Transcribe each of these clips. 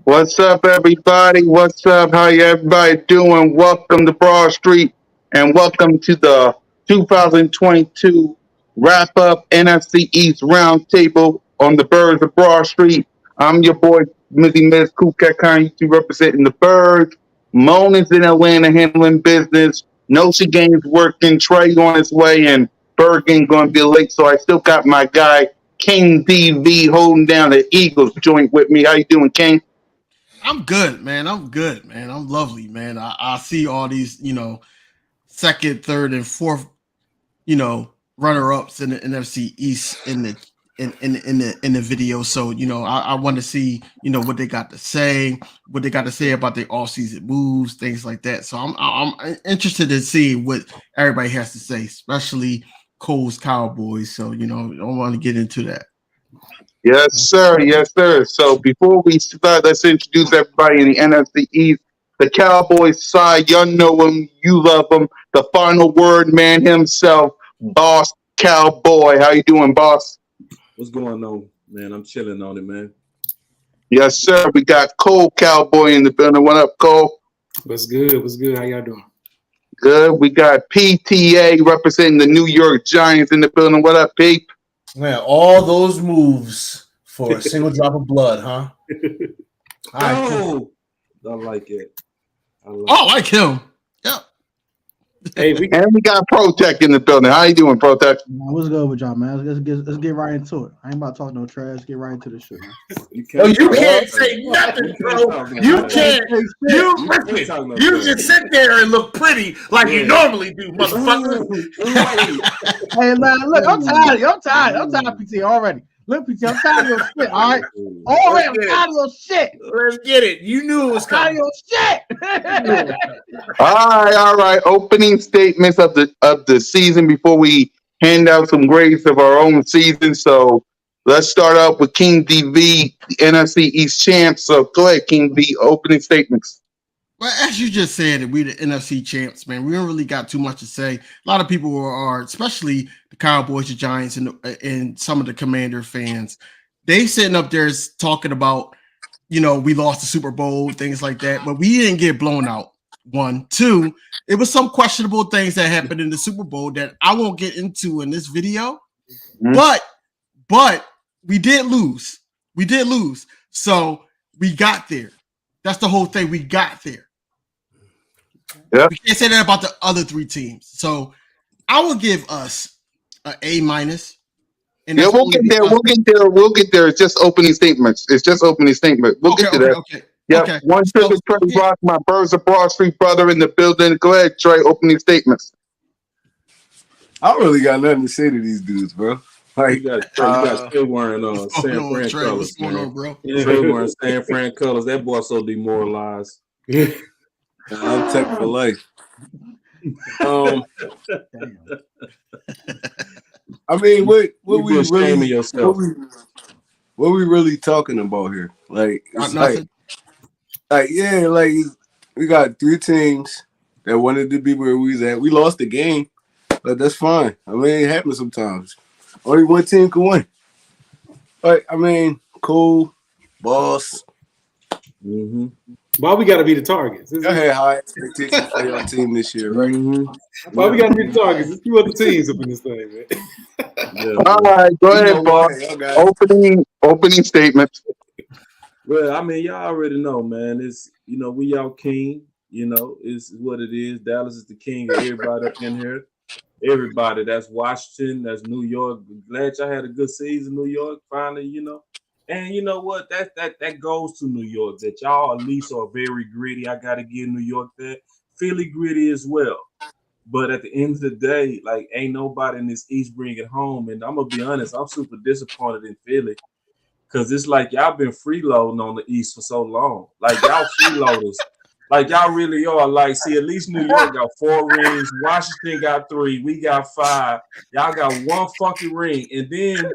What's up, everybody? What's up? How you everybody doing? Welcome to Broad Street, and welcome to the 2022 wrap-up NFC East Roundtable on the Birds of Broad Street. I'm your boy, Mizzy Miz Kukat Khan, representing the Birds. Moan is in Atlanta handling business. Nosy Game's working. Trey on his way, and Bird Game going to be late, so I still got my guy, King DV, holding down the Eagles joint with me. How you doing, King? I'm good, man. I'm good, man. I'm lovely, man. I see all these, second, third, and fourth, runner-ups in the NFC East in the video. So, I want to see, what they got to say about their offseason moves, things like that. So I'm interested to see what everybody has to say, especially Cole's Cowboys. So, I want to get into that. Yes, sir. Yes, sir. So before we start, let's introduce everybody in the NFC East. The Cowboys side, y'all know him, you love him. The final word man himself, Boss Cowboy. How you doing, boss? What's going on, man? I'm chilling on it, man. Yes, sir. We got Cole Cowboy in the building. What up, Cole? What's good? What's good? How y'all doing? Good. We got PTA representing the New York Giants in the building. What up, Pete? Man, all those moves for a single drop of blood, huh? Oh, I like it. I like him. Yeah. Hey, we got Protect in the building. How you doing, Protect? What's good with y'all, man? Let's get right into it. I ain't about to talk no trash. Get right into the shit, man. You can't say nothing, bro. You can't. You just sit there and look pretty like you normally do, motherfucker. Hey, man, look, I'm tired of PT already. Look, PT, I'm tired of your shit, all right? Already, I'm tired of your shit. Let's get it. You knew it was coming. I'm tired of your shit. All right. Opening statements of the season before we hand out some grades of our own season. So let's start out with King DV, the NFC East champs. So go ahead, King D, opening statements. Well, as you just said, we the NFC champs, man. We don't really got too much to say. A lot of people are, especially the Cowboys, the Giants, and some of the Commander fans. They sitting up there talking about, we lost the Super Bowl, things like that, but we didn't get blown out. 1, 2, it was some questionable things that happened in the Super Bowl that I won't get into in this video. Mm-hmm. But we did lose. So we got there. That's the whole thing. We got there. Yep. We can't say that about the other three teams. So I will give us an A-. And yeah, we'll get there. It's just opening statements. We'll get to that. Okay. Yeah. Okay. One Trey Rock, my Birds of Broad Street brother in the building. Go ahead, Trey. Opening statements. I don't really got nothing to say to these dudes, bro. Like, you got still wearing San Fran colors. What's going on, bro? Trey wearing San Fran colors. That boy so demoralized. I'm tech for life. I mean, what we really talking about here? Like, it's like we got 3 teams that wanted to be where we was at. We lost the game, but that's fine. I mean, it happens sometimes. Only one team can win. But I mean, cool, boss. Mm-hmm. Why we got to be the targets? I had high expectations for your team this year, right? Mm-hmm. Why we got to be the targets? There's 2 other teams up in this thing, man. Yeah. All right, go ahead, boss. Opening statements. Well, I mean, y'all already know, man. It's we y'all king. It's what it is. Dallas is the king of everybody up in here. Everybody. That's Washington. That's New York. Glad y'all had a good season, New York. Finally, And you know what? That goes to New York. That y'all at least are very gritty. I gotta give New York that. Philly gritty as well. But at the end of the day, like, ain't nobody in this East bring it home. And I'm gonna be honest, I'm super disappointed in Philly because it's like y'all been freeloading on the East for so long. Like y'all freeloaders. Like y'all really are. Like, see, at least New York got 4 rings. Washington got 3. We got 5. Y'all got 1 fucking ring. And then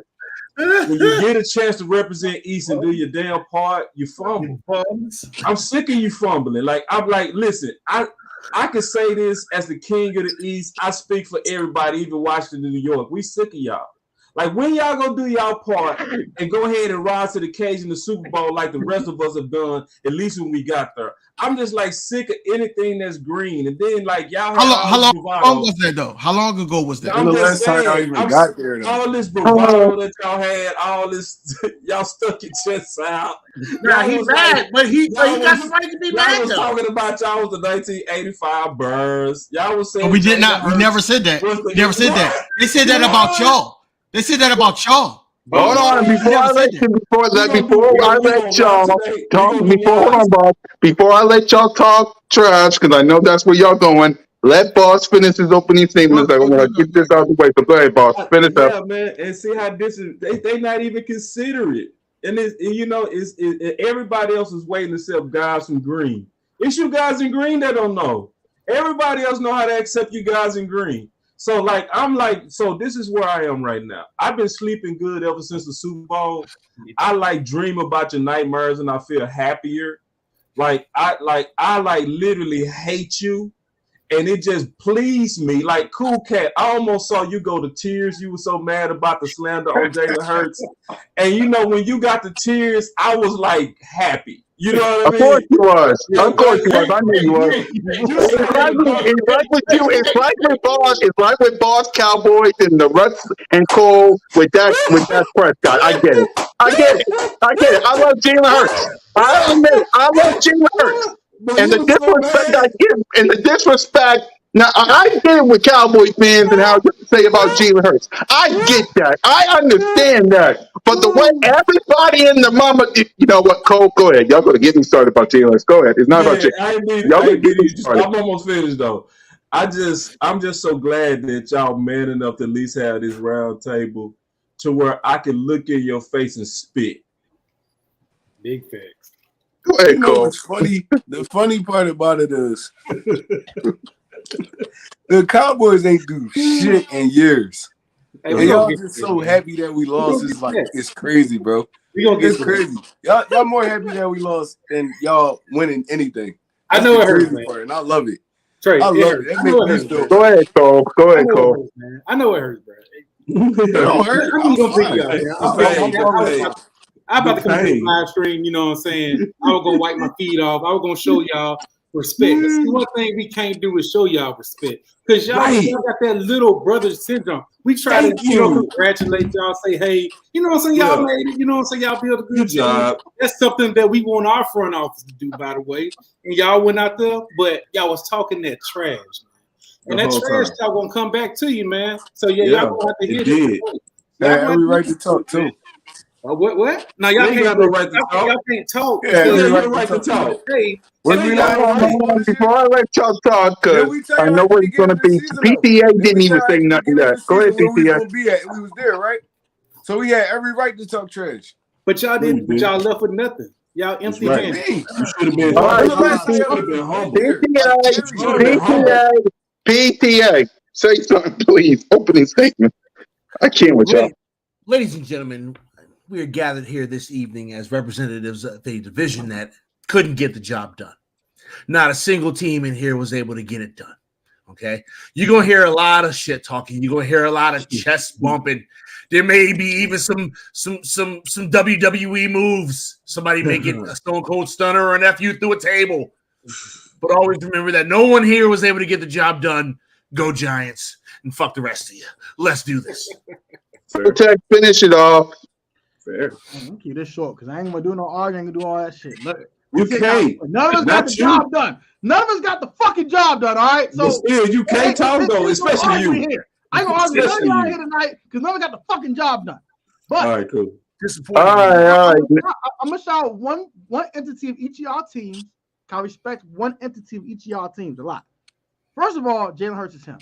when you get a chance to represent East and do your damn part, you fumble. I'm sick of you fumbling. Like, I'm like, listen, I can say this as the king of the East. I speak for everybody, even Washington, New York. We sick of y'all. Like, when y'all gonna do y'all part and go ahead and rise to the occasion of the Super Bowl like the rest of us have done, at least when we got there. I'm just like sick of anything that's green. And then like y'all how long was that though? How long ago was that? I'm just saying, y'all even got there though. All this bravado that y'all had, all this y'all stuck your chests out. Nah, he mad, but he got the right to be mad. Y'all was talking about y'all was the 1985 Birds. Y'all was saying we did not. We never said that. We never said that. They said that about y'all. They said that about y'all. Hold on, before I let y'all talk trash, because I know that's where y'all going. Let Boss finish his opening statements. I want to get this out of the way. So go ahead, Boss. Finish up. Yeah, man, and see how this is. They not even consider it, and it's everybody else is waiting except guys from Green. It's you guys in Green that don't know. Everybody else know how to accept you guys in Green. So like so this is where I am right now. I've been sleeping good ever since the Super Bowl. I like dream about your nightmares and I feel happier. I literally hate you, and it just pleased me. Like, Cool Cat, I almost saw you go to tears. You were so mad about the slander on Jalen Hurts, and when you got the tears, I was like happy. You know what I mean? Of course you was. Of course you was. I knew you was. It's like with you. It's like with Boss. It's like with Boss Cowboys and the Russ and Cole with Dak Prescott. I get it. I love Jalen Hurts. I admit it. I love Jalen Hurts. And the disrespect I give, and the disrespect. Now I get it with Cowboy fans and how you say about Jalen Hurts. I get that. I understand that. But the way everybody in the mama, you know what, Cole? Go ahead. Y'all gonna get me started about Jalen Hurts. Go ahead. It's not about Jalen. I'm almost finished though. I'm just so glad that y'all man enough to at least have this round table to where I can look in your face and spit. Big facts. Go ahead, Cole. What's funny? The funny part about it is the Cowboys ain't do shit in years. Hey, and y'all just so happy that we lost. It's like it's crazy, bro. It's crazy. Y'all more happy that we lost than y'all winning anything. That's I know it hurts, man. And I love it. Trey, I love it. That makes me feel. Go ahead, Cole. Go ahead, Cole. I know it hurts, bro. It don't hurt. I'm about to come to the live stream, you know what I'm saying? I was gonna wipe my feet off. I was gonna show y'all respect. See, one thing we can't do is show y'all respect. Because y'all got that little brother syndrome. We try to congratulate y'all, say, hey, you know what I'm saying? Y'all made it, you know what I'm saying? Y'all built a good job. That's something that we want our front office to do, by the way. And y'all went out there, but y'all was talking that trash, man. And that trash y'all gonna come back to you, man. So y'all gonna have to hear this. Yeah, we right to talk too. What? No, y'all can't. Have no right to talk. Y'all can't talk. Yeah, you have the right to talk. Hey, before I let y'all talk, because I know where it's going to be. PTA didn't even say nothing yet. Go ahead, PTA. We was there, right? So we had every right to talk trash. But y'all didn't. But y'all left with nothing. Y'all empty-handed. You should have been humble. PTA, say something, please. Opening statement. I can't with y'all. Ladies and gentlemen, we are gathered here this evening as representatives of a division that couldn't get the job done. Not a single team in here was able to get it done. Okay, you're gonna hear a lot of shit talking. You're gonna hear a lot of chest bumping. There may be even some WWE moves. Somebody may get a Stone Cold Stunner or an FU through a table. But always remember that no one here was able to get the job done. Go Giants and fuck the rest of you. Let's do this. Protect, finish it off. Fair. I'm gonna keep this short because I ain't gonna do no arguing and do all that shit. Look, you can't. None of us got the job done. None of us got the fucking job done. All right. So still, you can't talk though, especially you. Here. I ain't gonna argue with y'all here tonight because none of us got the fucking job done. But all right, cool. All right. I'm gonna shout one entity of each of y'all teams. Can I respect one entity of each of y'all teams a lot? First of all, Jalen Hurts is him.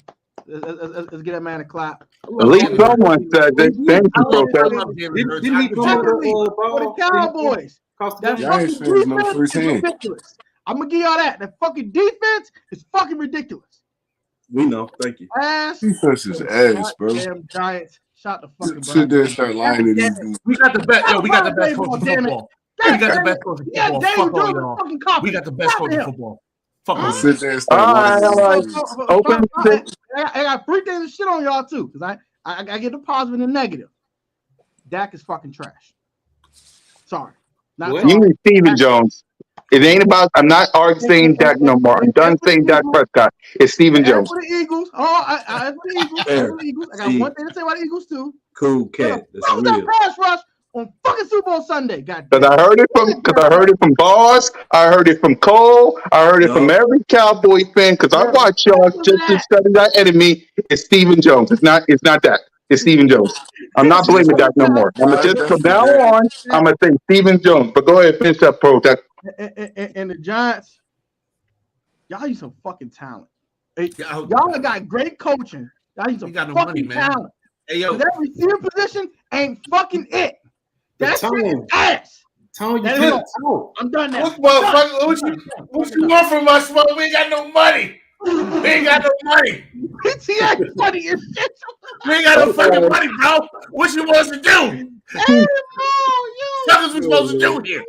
Let's get that man a clap. At least someone said this. Thank you, protest. Didn't he come Secondly, over for the Cowboys, that Giants fucking fans know defense is firsthand. ridiculous. I'm gonna give y'all that. That fucking defense is fucking ridiculous. We know. Thank you. Ass. Defense is ass, bro. Damn Giants. Shot the fucking Sit there and start lying to these dudes. We got the best. Yo, we got the best coach in football. We got the best coach in Yeah, football. Daniel Fuck all Jones is y'all. fucking confident. We got the best coach in football. Fuck all Sit there and start All lying right, all to these right. dudes. Open. I got 3 things to shit on y'all too, because I get the positive and the negative. Dak is fucking trash. Sorry. Not What? sorry. You need Steven Jones. It ain't about. I'm not saying Dak no more. I'm done saying Dak Prescott. It's Steven As Jones. for the Eagles, as for the Eagles, I got one thing to say about the Eagles too. Cool cat. That's What was that real. pass rush on fucking Super Bowl Sunday? God Because I heard it from Boss. I heard it from Cole. I heard it from every Cowboy fan. Because I watch y'all just to study that enemy. It's Steven Jones. It's not that. It's Steven Jones. I'm not blaming Dak no more. I'm just from now on. I'm gonna say Steven Jones. But go ahead, finish up, Protect. And the Giants, y'all need some fucking talent. Y'all got great coaching. Y'all need some got no fucking money, man. talent. Hey, yo. That receiver position ain't fucking it. That's ass. Tone, That you is it. I'm done now. What you want from us, bro? We ain't got no money. We ain't got no money. PTA funny as shit. We ain't got no fucking money, bro. What you want us to do? What is we supposed to do here?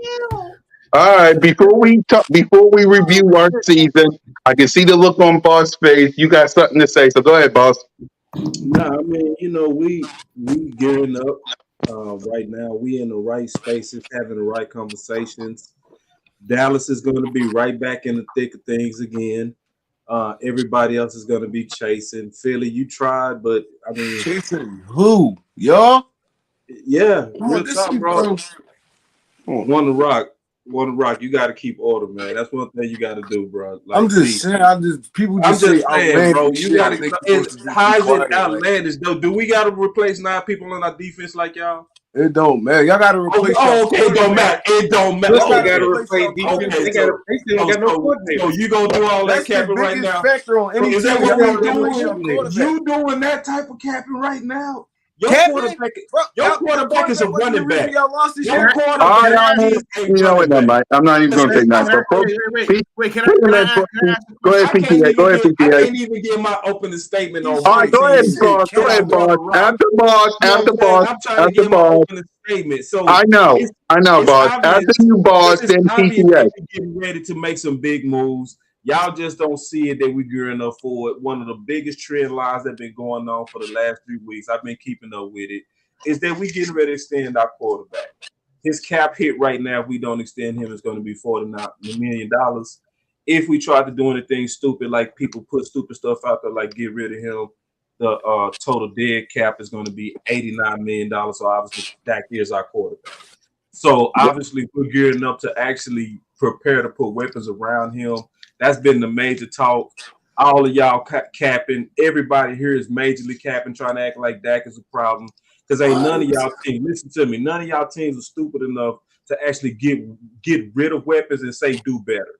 All right. Before we review our season, I can see the look on Boss' face. You got something to say, so go ahead, Boss. Nah, I mean, we gearing up right now. We in the right spaces, having the right conversations. Dallas is going to be right back in the thick of things again. Everybody else is going to be chasing. Philly, you tried, but I mean, Chasing who? Y'all? Yeah, Come on, real talk, bro. One to rock. You got to keep order, man. That's one thing you got to do, bro. Like, I'm just saying. People just say saying, bro. outlandish You shit. got They to. supposed to just be How is quiet, it outlandish though? Do we got to replace 9 people on our defense like y'all? It don't matter. Y'all got to replace. Okay, it don't matter. It don't matter. They got to Okay. replace defense. Okay, They still got no coordinator. So you gonna do all that That's the capping right biggest now? factor on any Is team. that what Y'all we're gotta replace your doing? quarterback. You doing that type of capping right now? Your Capping? quarterback, Bro, your quarterback is a wasn't the running reason back. Y'all lost this Your year. quarterback is a You know what? running Never back. mind. I'm not even going to take that. So, Wait, can I ask go ahead, PTA. Go ahead, I PTA. can't even get my opening statement on. All right, go ahead, Boss. Go ahead, Boss. After Boss. I'm trying to get my opening statement. So I know, Boss. obvious. After you, Boss, It's then obvious PTA. that we're getting ready to make some big moves. Y'all just don't see it that we're gearing up for it. One of the biggest trend lines that have been going on for the last 3 weeks, I've been keeping up with it, is that we're getting ready to extend our quarterback. His cap hit right now, if we don't extend him, is going to be $49 million. If we try to do anything stupid, like people put stupid stuff out there, like get rid of him, the total dead cap is going to be $89 million. So obviously, Dak is our quarterback. So obviously, we're gearing up to actually prepare to put weapons around him. That's been the major talk. All of y'all capping. Everybody here is majorly capping, trying to act like Dak is a problem. Because ain't none of y'all teams, listen to me, none of y'all teams are stupid enough to actually get rid of weapons and say do better.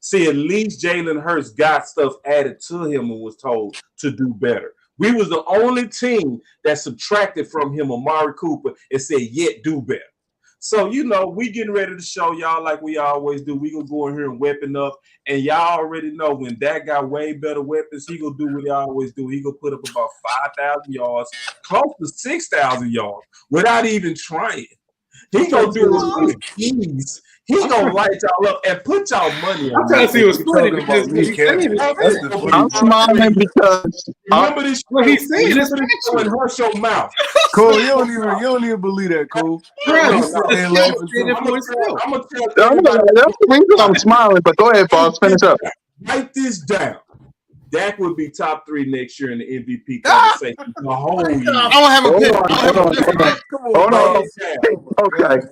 See, at least Jalen Hurts got stuff added to him and was told to do better. We was the only team that subtracted from him Amari Cooper and said, yet do better. So, we getting ready to show y'all like we always do. We gonna go in here and weapon up. And y'all already know when Dak got way better weapons, he gonna do what he always do. He gonna put up about 5,000 yards, close to 6,000 yards without even trying. He gonna do it with ease. He gonna light y'all up and put y'all money on. I'm trying to see what's funny because what he's saying is I'm smiling because remember this. what he's saying is when hurt your mouth. Cole, you don't even believe that, Cole. I'm He's sitting there laughing too. gonna tell that's everybody. the reason I'm smiling. But go ahead, Boss. Finish up. Write this down. Dak would be top 3 next year in the MVP conversation. The whole year. I don't have a pick. Hold on.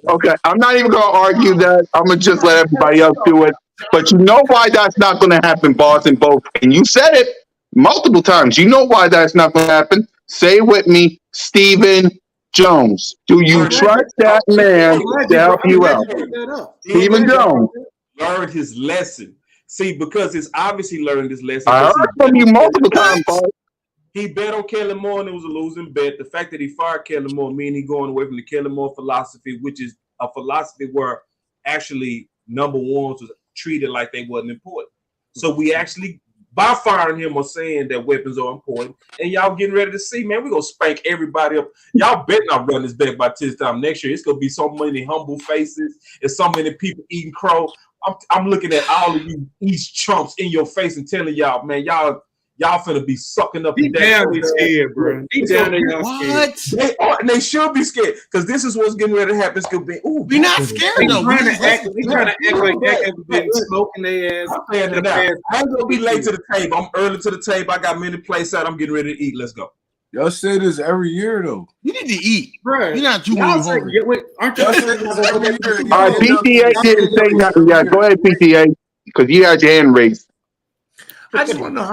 Okay. I'm not even gonna argue that. I'm gonna just let everybody else do it. But you know why that's not gonna happen, Boss, and both. And you said it multiple times. You know why that's not gonna happen. Say it with me, Steven Jones. Do you trust that man to help you out? Steven Jones. Learned his lesson. See, because it's obviously learned his lesson. I heard from you multiple times, Boss. He bet on Kellen Moore and it was a losing bet. The fact that he fired Kellen Moore means he's going away from the Kellen Moore philosophy, which is a philosophy where actually number ones was treated like they wasn't important. So we actually, by firing him, are saying that weapons are important. And y'all getting ready to see, man, we're going to spank everybody up. Y'all better not run this back by this time next year. It's going to be so many humble faces and so many people eating crow. I'm looking at all of you East chumps in your face and telling y'all, man, y'all finna be sucking up. Deep down they scared, bro. Deep down they scared. They are, and they should be scared because this is what's getting ready to happen. It's gonna be, we're not scared though. They trying to act like that has been smoking their ass. I ain't gonna be late to the table. I'm early to the table. I got many places out. I'm getting ready to eat. Let's go. Y'all say this every year though. You need to eat, bro. You're not too hungry. Aren't you? All right, PTA didn't say nothing yet. Go ahead, PTA, because you had your hand raised. I just want to know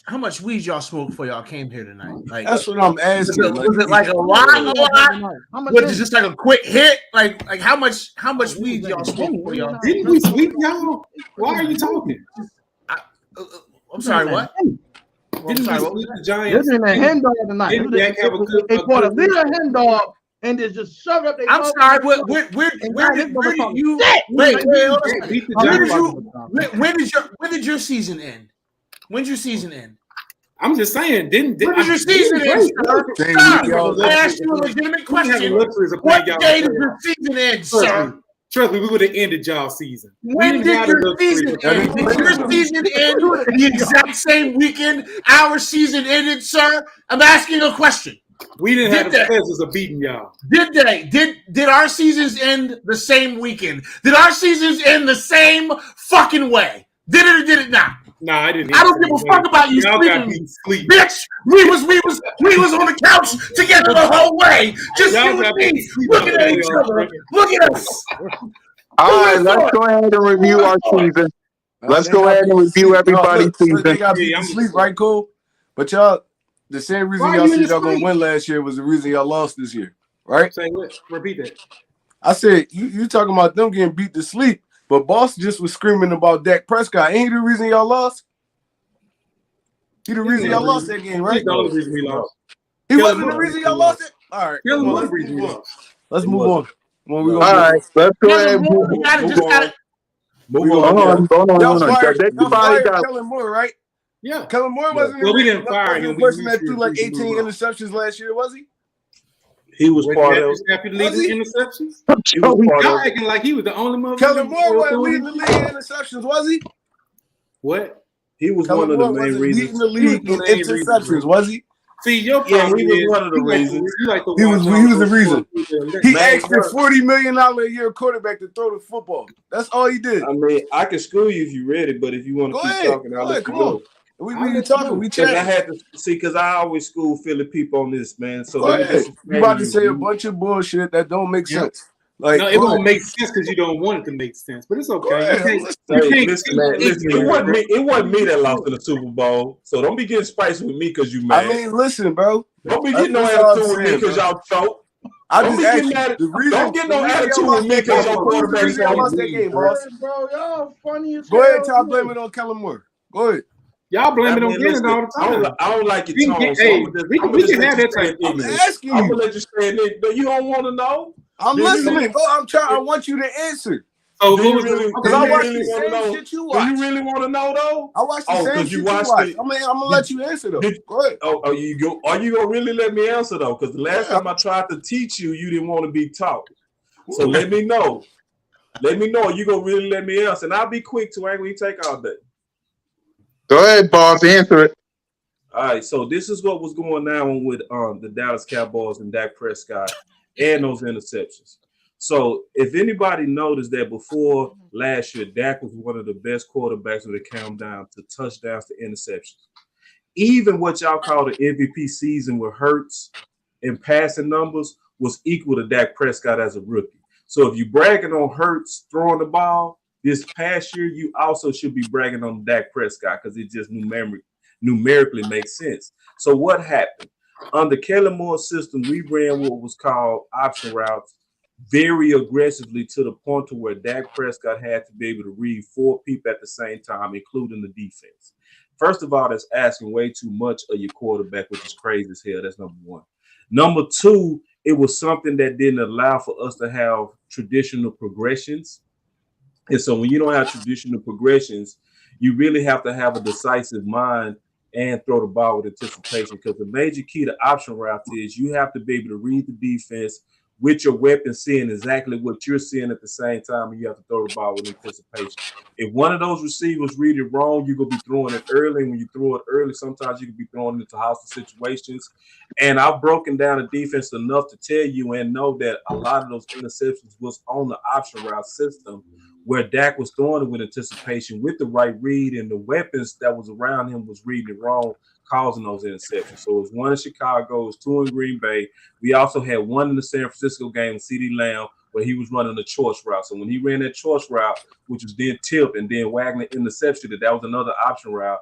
how much weed y'all smoked before y'all came here tonight. Like that's what I'm asking. Was it like a lot? Was it just like a quick hit? Like how much weed y'all smoked before y'all? Didn't we sweep y'all? Why are you talking? I'm sorry. What? Didn't we sweep the Giants? Listen, a hen dog tonight. They bought a little hen dog and they just shoved up. I'm sorry. Where did you? When did your season end? When's your season end? I'm just saying. When did your season end, sir? I asked you a legitimate question. What day did your season end, sir? Trust me, we would have ended y'all season. When did your season end? Did your season end the exact same weekend our season ended, sir? I'm asking a question. We didn't have the chances of beating y'all. Did they? Did our seasons end the same weekend? Did our seasons end the same fucking way? Did it or did it not? Nah, I didn't. I don't give a fuck about you sleeping. Bitch, we was on the couch together the whole way. Just you and me looking at each other. Look at us. All right, let's go ahead and review our season. Let's go ahead and review everybody's season. They got beat to sleep, right, Cole? But y'all, the same reason y'all said y'all gonna win last year was the reason y'all lost this year, right? Say what? Repeat that. I said you talking about them getting beat to sleep. But Boss just was screaming about Dak Prescott. Ain't he the reason y'all lost? He the reason y'all lost that game, right? He's the only reason we lost. He wasn't the reason y'all lost it? All right. Let's move on. All right. Let's go ahead. Move on. Y'all fired Kellen Moore, right? Yeah. Kellen Moore wasn't we didn't fire him. The person that threw like 18 interceptions last year, was he? He was part of happy to lead the interceptions. Y'all acting like he was the only motherfucker. Kellen Moore wasn't leading the league in interceptions, was he? What? He was one of the main reasons. Leading the league in interceptions, was he? See, your problem he was one of the reasons. He was the reason. He asked for $40 million a year quarterback to throw the football. That's all he did. I mean, I can school you if you're ready, but if you want to keep talking, I'll let you go. We talking. We chatting. I had to see because I always school Philly people on this, man. So you about to say a bunch of bullshit that don't make sense. Like, no, it won't make sense because you don't want it to make sense. But it's okay. Listen, it wasn't me that lost in the Super Bowl. So don't be getting spicy with me because you mad. I mean, listen, bro. Don't be getting no attitude with me because y'all choke. Don't get no attitude with me because your quarterback's lost that game, boss. Bro, y'all funny as Go ahead, Tom. Blame it on Kellen Moore. Go ahead. Y'all blame it on Gannon all the time. I don't like your tone. We can have that type of I'm asking you. I'm gonna let you say it. You don't want to know. I'm listening. I want you to answer. So do you really want to know? Shit you watch. Do you really want to know though? I watched the same shit you watched. I'm gonna let you answer though. Go ahead. Are you gonna really let me answer though? Because the last time I tried to teach you, you didn't want to be taught. So let me know. Let me know. You gonna really let me answer, and I'll be quick too. I ain't gonna take all day. Go ahead, boss. Answer it. All right. So this is what was going on with the Dallas Cowboys and Dak Prescott and those interceptions. So if anybody noticed that before last year, Dak was one of the best quarterbacks when it came down to touchdowns to interceptions. Even what y'all call the MVP season with Hurts and passing numbers was equal to Dak Prescott as a rookie. So if you're bragging on Hurts throwing the ball this past year, you also should be bragging on Dak Prescott because it just numerically makes sense. So what happened? Under Kellen Moore's system, we ran what was called option routes very aggressively to the point to where Dak Prescott had to be able to read 4 people at the same time, including the defense. First of all, that's asking way too much of your quarterback, which is crazy as hell. That's number one. Number two, it was something that didn't allow for us to have traditional progressions. And so when you don't have traditional progressions, you really have to have a decisive mind and throw the ball with anticipation, because the major key to option routes is you have to be able to read the defense with your weapon seeing exactly what you're seeing at the same time, and you have to throw the ball with anticipation. If one of those receivers read it wrong, you're going to be throwing it early. And when you throw it early, sometimes you can be throwing it into hostile situations. And I've broken down the defense enough to tell you and know that a lot of those interceptions was on the option route system, where Dak was throwing it with anticipation with the right read, and the weapons that was around him was reading it wrong, causing those interceptions. So it was one in Chicago, it was two in Green Bay. We also had one in the San Francisco game, CeeDee Lamb, where he was running a choice route. So when he ran that choice route, which was then tipped and then Wagner intercepted it, that was another option route.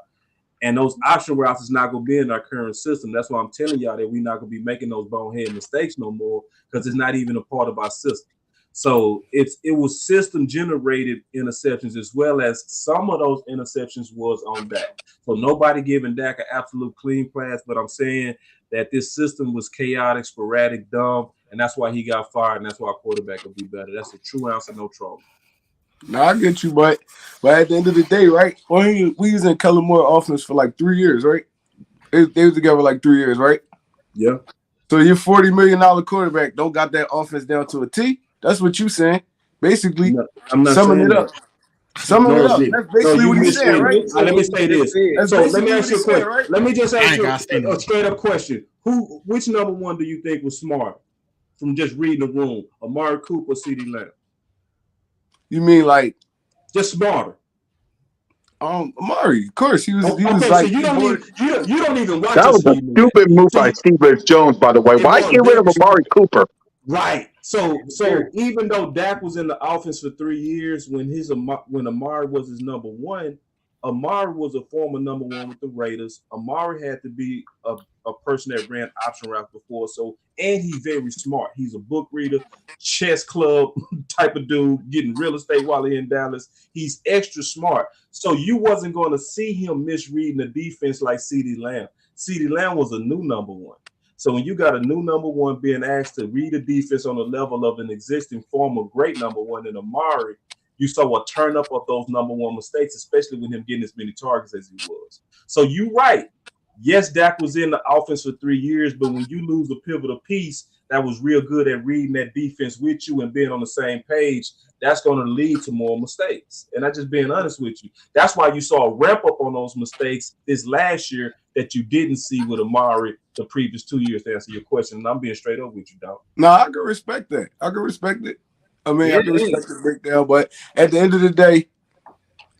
And those option routes is not going to be in our current system. That's why I'm telling y'all that we're not going to be making those bonehead mistakes no more, because it's not even a part of our system. So it was system generated interceptions, as well as some of those interceptions was on Dak. So nobody giving Dak an absolute clean pass, but I'm saying that this system was chaotic, sporadic, dumb, and that's why he got fired, and that's why a quarterback will be better. That's a true answer, no trouble. No, I get you, but at the end of the day, right? We was in Kellen Moore offense for like 3 years, right? They was together like 3 years, right? Yeah. So your $40 million quarterback don't got that offense down to a T. That's what you saying. Basically, no, I'm not summing it up. Summing it up. That's basically what you're saying, right? Let me say this. So let me ask you a question. Right? Let me just ask you a straight up question. Which number one do you think was smart from just reading the room? Amari Cooper, CeeDee Lamb? You mean like just smarter? Amari, of course, he was. He was okay, like, so you don't even watch. That was a stupid move by Steve Jones, by the way. Why get rid of Amari Cooper? Right. So even though Dak was in the offense for 3 years, when Amari was his number one, Amari was a former number one with the Raiders. Amari had to be a person that ran option routes before. So, and he's very smart. He's a book reader, chess club type of dude, getting real estate while he's in Dallas. He's extra smart. So you wasn't going to see him misreading the defense like CeeDee Lamb. CeeDee Lamb was a new number one. So when you got a new number one being asked to read the defense on the level of an existing former great number one in Amari, you saw a turn up of those number one mistakes, especially with him getting as many targets as he was. So you're right. Yes, Dak was in the offense for 3 years, but when you lose a pivotal piece that was real good at reading that defense with you and being on the same page, that's going to lead to more mistakes. And I'm just being honest with you. That's why you saw a ramp up on those mistakes this last year that you didn't see with Amari the previous 2 years, to answer your question. And I'm being straight up with you, dog. No, I can respect that. I can respect it. I mean, I can respect the breakdown, but at the end of the day,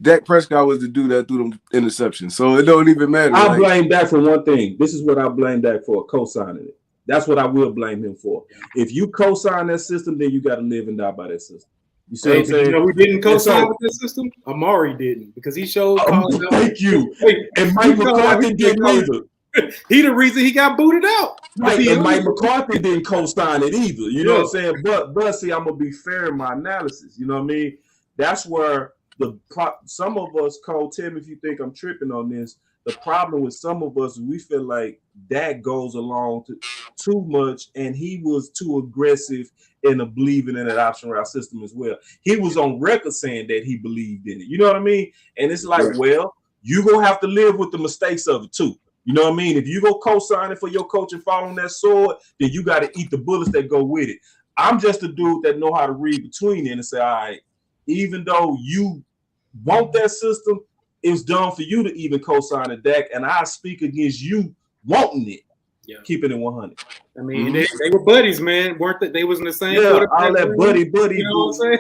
Dak Prescott was the dude that threw them interceptions. So it don't even matter. I blame Dak for one thing. This is what I blame Dak for, co-signing it. That's what I will blame him for. If you co-sign that system, then you got to live and die by that system. You see what I'm saying? You know who didn't co-sign with that system? Amari didn't, because he showed. Thank you. And Mike McCarthy didn't either. He the reason he got booted out. Right, and Mike McCarthy didn't co-sign it either. You know what I'm saying? But see, I'm gonna be fair in my analysis. You know what I mean? That's where some of us, Cole, tell me if you think I'm tripping on this. The problem with some of us, we feel like Dak goes along too much, and he was too aggressive in believing in that option route system as well. He was on record saying that he believed in it. You know what I mean? And it's like, well, you're gonna have to live with the mistakes of it too. You know what I mean? If you go co-sign it for your coach and fall on that sword, then you got to eat the bullets that go with it. I'm just a dude that know how to read between it and say, all right, even though you want that system, it's done for you to even co-sign it, Dak, and I speak against you wanting it. Yeah. Keeping it 100. I mean, they were buddies, man. Weren't they? They was in the same. Yeah, all that buddy. You know what I'm saying?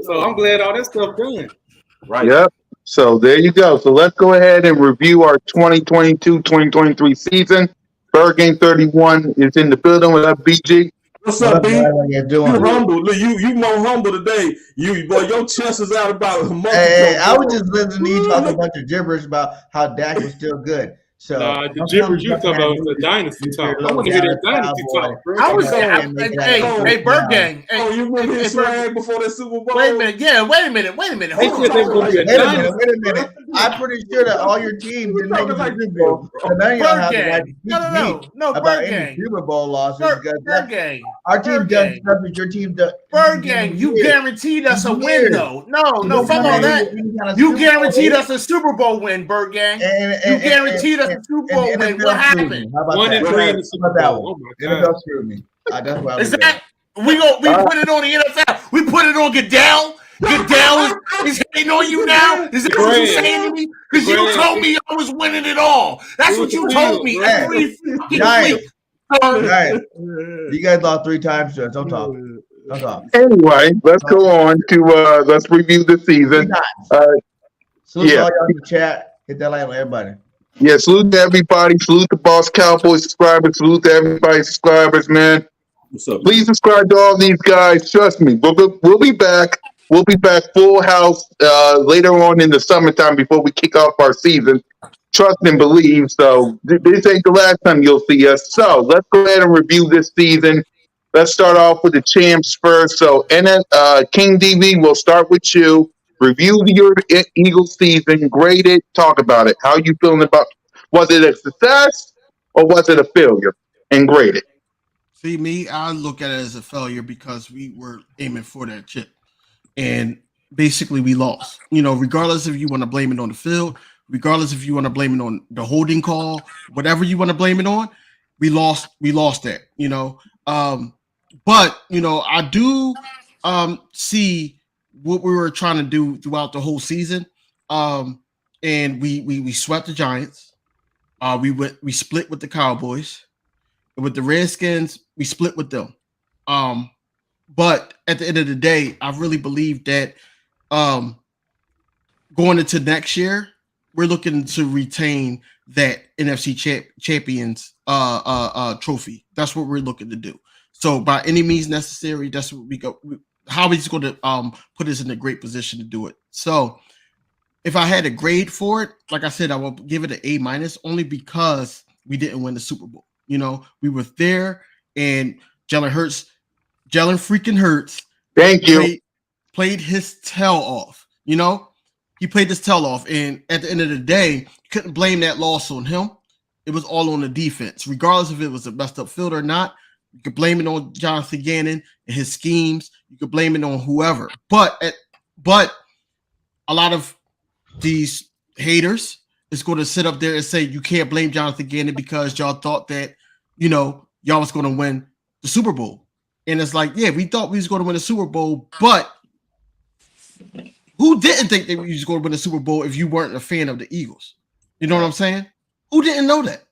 So I'm glad all that stuff done. Right. Yep. So there you go. So let's go ahead and review our 2022-2023 season. Bird Game 31 is in the building with us, BG. What's up, B? You doing? You humble. Look, you more humble today. Boy, your chest is out about a month. Hey, I was just listening to you talk a bunch of gibberish about how Dak was still good. So Nah, the gibberish you talking about is the dynasty talk. I want to hear that dynasty talk, bro. I was saying, hey, Bird Gang. Oh, you remember his swag before the Super Bowl? Wait a minute. Yeah, wait a minute. They said they were going to be a dynasty. Wait a minute. I'm pretty sure that all your teams didn't make it to the Super Bowl. So none of y'all have the right to speak No, about Bird any Gang. Super Bowl losses. Bird Gang. Our team does stuff that your team does. Bird Gang, you guaranteed us a win, though. No, fuck all that. You guaranteed us a Super Bowl win, Bird Gang. You guaranteed us a Super Bowl win. What happened? How about 1-3 in the Super Bowl. Oh my God. NFL screwed me. That's why Is that we put it on the NFL? We put it on Goodell. Goodell is hating on you now. Is that what you're saying to me? Because you told me I was winning it all. That's what you told me every fucking week. Giants. You guys lost 3 times to us. Don't talk. Don't talk. Anyway, let's go on to let's review the season. Salute all y'all in the chat. Hit that like on everybody. Yeah, salute to everybody. Salute the Boss Cowboy subscribers. Salute to everybody subscribers, man. What's up? Please subscribe to all these guys. Trust me, we'll be back. We'll be back full house later on in the summertime before we kick off our season. Trust and believe. So this ain't the last time you'll see us. So let's go ahead and review this season. Let's start off with the champs first. So King DV, we'll start with you. Review your Eagles season, grade it, talk about it. How you feeling about? Was it a success or was it a failure? And grade it. See, me, I look at it as a failure because we were aiming for that chip. And basically we lost. Regardless if you want to blame it on the field, regardless if you want to blame it on the holding call, whatever you want to blame it on, we lost that, But, I do see what we were trying to do throughout the whole season. And we swept the Giants. We split with the Cowboys. And with the Redskins, we split with them. But at the end of the day, I really believe that going into next year, we're looking to retain that NFC champions trophy. That's what we're looking to do. So by any means necessary, that's what we go. Howie's going to put us in a great position to do it. So if I had a grade for it, like I said, I will give it an A- only because we didn't win the Super Bowl. We were there, and Jalen freaking Hurts. Thank you. Played his tail off. He played his tail off, and at the end of the day, you couldn't blame that loss on him. It was all on the defense, regardless if it was a messed up field or not. You could blame it on Jonathan Gannon and his schemes. You could blame it on whoever. But a lot of these haters is going to sit up there and say you can't blame Jonathan Gannon because y'all thought that y'all was going to win the Super Bowl. And it's like, yeah, we thought we was going to win the Super Bowl, but who didn't think that we was going to win the Super Bowl if you weren't a fan of the Eagles? You know what I'm saying? Who didn't know that?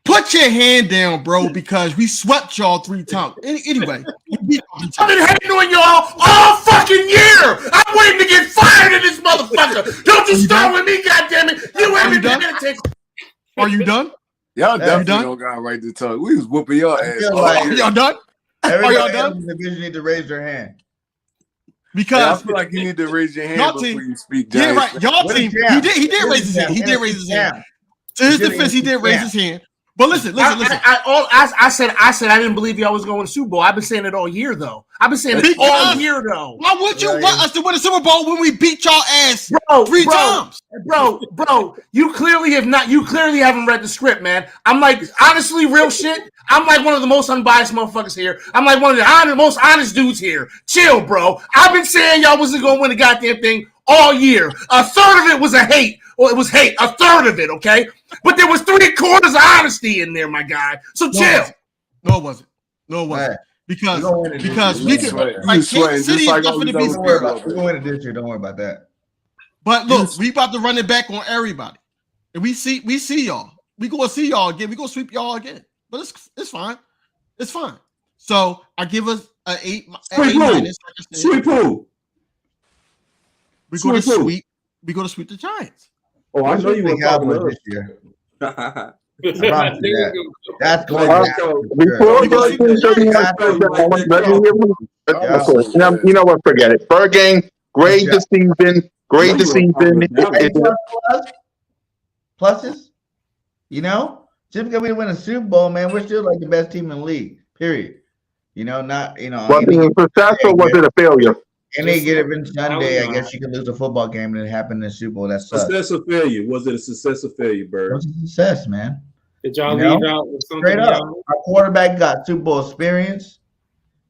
Put your hand down, bro, because we swept y'all 3 times. Anyway, I've been hating on y'all all fucking year. I'm waiting to get fired in this motherfucker. Don't you start with me, goddammit. You haven't been in. Are you done? Y'all definitely don't got right to talk. We was whooping your ass. Are y'all done? Everybody y'all done? in the division need to raise their hand. Because I feel like you need to raise your hand y'all before team, you speak. Yeah, Giants. right. Y'all team. He did raise his hand. He did raise his hand. To his defense, he did raise his hand. But listen. I said I didn't believe y'all was going to Super Bowl. I've been saying it all year, though. All year, though. Why would you want us to win a Super Bowl when we beat y'all ass 3 times? Bro, you clearly haven't read the script, man. I'm like, honestly, real shit. I'm like one of the most unbiased motherfuckers here. I'm like one of the most honest dudes here. Chill, bro. I've been saying y'all wasn't going to win the goddamn thing all year. A third of it was a hate. Well, it was hate. A third of it, okay? But there was 3/4 of honesty in there, my guy. So chill. No, it wasn't. Right. Because You we can sweating Kansas City is nothing to be scared of. We're going to this year. Don't worry about that. But look, we about to run it back on everybody. And we see y'all. We gonna see y'all again. We gonna sweep y'all again. But it's fine. It's fine. So I give us an A-. Sweet poo. We're gonna sweep. We're gonna sweep the Giants. Oh, I know you were Cowboys talking this year. about. That's going Before you know what? Forget it. Bergang, grade the season. pluses. Just because we didn't win a Super Bowl, man, we're still like the best team in the league. Period. Not Was it a success or was it a failure? Any given Sunday, I guess you could lose a football game and it happened in the Super Bowl. That sucks. Success or failure? Was it a success or failure, Bird? It was a success, man. Did y'all leave out with something? Straight up, our quarterback got Super Bowl experience.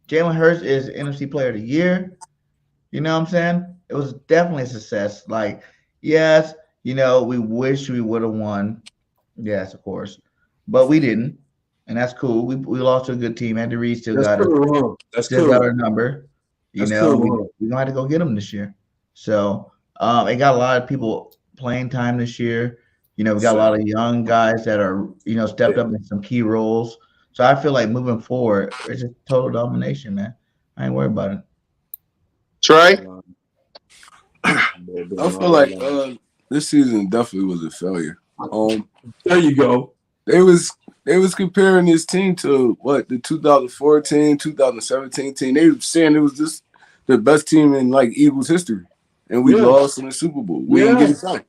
Jalen Hurts is NFC Player of the Year. You know what I'm saying? It was definitely a success. Like, yes, we wish we would have won. Yes, of course. But we didn't. And that's cool. We lost to a good team. Andy Reid still got our number. We're gonna have to go get them this year. So it got a lot of people playing time this year. We got a lot of young guys that are, stepped up in some key roles. So I feel like moving forward, it's just total domination, man. I ain't worried about it. Trey? I feel like this season definitely was a failure. There you go. They was comparing this team to the 2014, 2017 team. They were saying it was just the best team in like Eagles history, and we lost in the Super Bowl. We didn't get it done.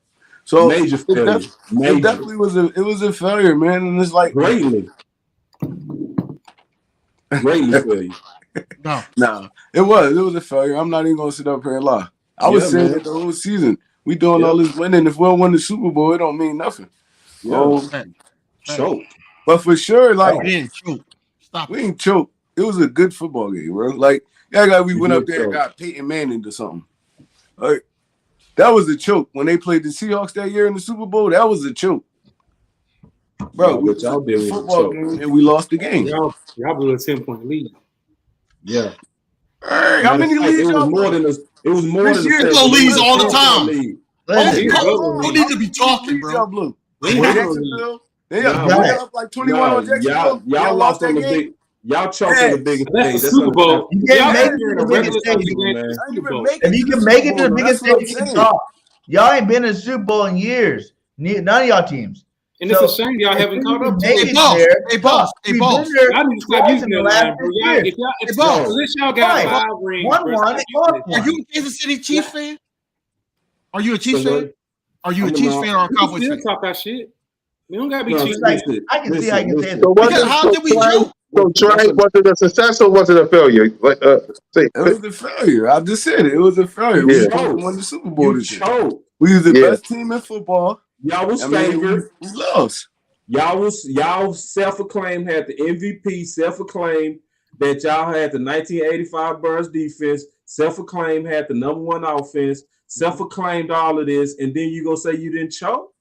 So major failure. It definitely was a failure, man. And it's like greatly failure. No, it was a failure. I'm not even gonna sit up here and lie. I was saying that the whole season. We doing all this winning. If we don't win the Super Bowl, it don't mean nothing. Choke. But for sure, like we didn't choke. We ain't choke. It was a good football game, bro. Like we went up there and got Peyton Manning to something. Like that was a choke when they played the Seahawks that year in the Super Bowl. That was a choke, bro. We y'all did with football game and we lost the game. Y'all blew a 10-point lead. Yeah. How many leads? It was more than it was more than blow leads all the time. Don't need to be talking, bro. Y'all up like 21 on Jacksonville. Y'all lost that game. Y'all choked on the biggest thing. That's the Super Bowl. You can't make it to the biggest stage. If you can make it to the biggest stage, you can talk. Y'all ain't been in the Super Bowl in years. None of y'all teams. And it's a shame y'all haven't caught up to it. Hey, boss. Y'all need to stop using that line, bro. Unless y'all got 5 rings. Are you a Kansas City Chiefs fan? Are you a Chiefs fan? Are you a Chiefs fan or a Cowboys fan? Talk that shit. We don't gotta be Chiefs. I can see how you can say it. How did we choke? So, Trey, was it a success or was it a failure? It was a failure. I just said it. It was a failure. We won the Super Bowl this year. We was the best team in football. Y'all was favored. We lost. Y'all self-acclaimed had the MVP, self-acclaimed that y'all had the 1985 Bears defense, self-acclaimed had the #1 offense, self-acclaimed all of this, and then you gonna say you didn't choke?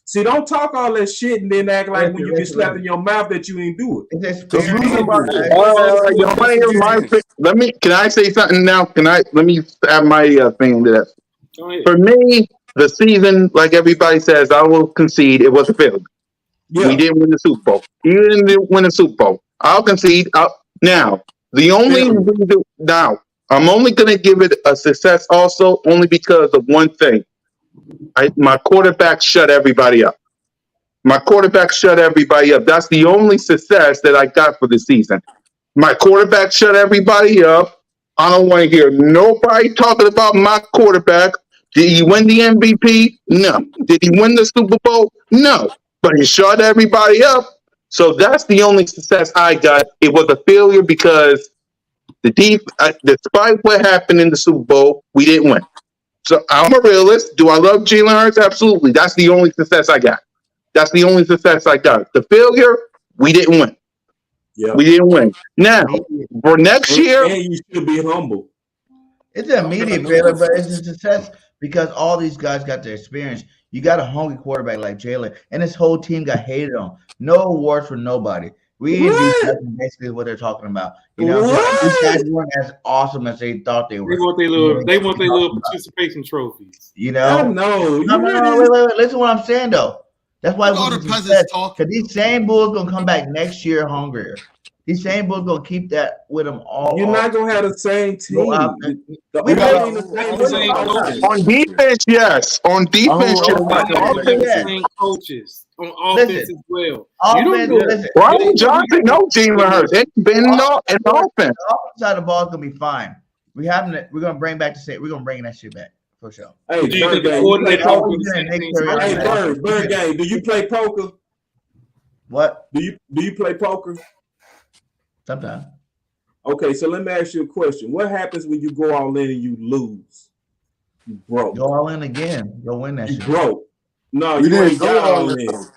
See, don't talk all that shit and then act like when you get slapped in your mouth that you ain't do it. Can I say something now? Let me have my thing to that. For me, the season, like everybody says, I will concede it was a failure. Yeah. We didn't win the Super Bowl. You didn't win the Super Bowl. I'll concede. Now, I'm only going to give it a success also only because of one thing. My quarterback shut everybody up. That's the only success that I got for the season. My quarterback shut everybody up. I don't want to hear nobody talking about my quarterback. Did he win the MVP? No. Did he win the Super Bowl? No. But he shut everybody up. So that's the only success I got. It was a failure because despite what happened in the Super Bowl, we didn't win. So I'm a realist. Do I love Jalen Hurts? Absolutely. That's the only success I got. The failure, we didn't win. Yeah. We didn't win. Now, for next year, you should be humble. It's an immediate failure, but it's a success because all these guys got their experience. You got a hungry quarterback like Jalen, and this whole team got hated on. No awards for nobody. We didn't basically what they're talking about. These guys weren't as awesome as they thought they were. They want their little participation trophies. No. Wait. Listen to what I'm saying though. That's why because these same Bulls gonna come back next year hungrier. These same Bulls gonna keep that with them all. You're not gonna have the same team. On defense, yes. On defense, same coaches. On offense as well. Brian Johnson, no Jalen Hurts. It's been in offense. The offense side of the ball is gonna be fine. We're gonna bring that shit back for sure. Hey, Do you Bird think the Gang, you play coordinator poker? will be the same thing? Hey, Bird Gang, do you play poker? What? Do you play poker? Sometimes. Okay, so let me ask you a question. What happens when you go all in and you lose? You broke. Go all in again. Go win that You shit. broke. No, We you didn't ain't go got all all in. in.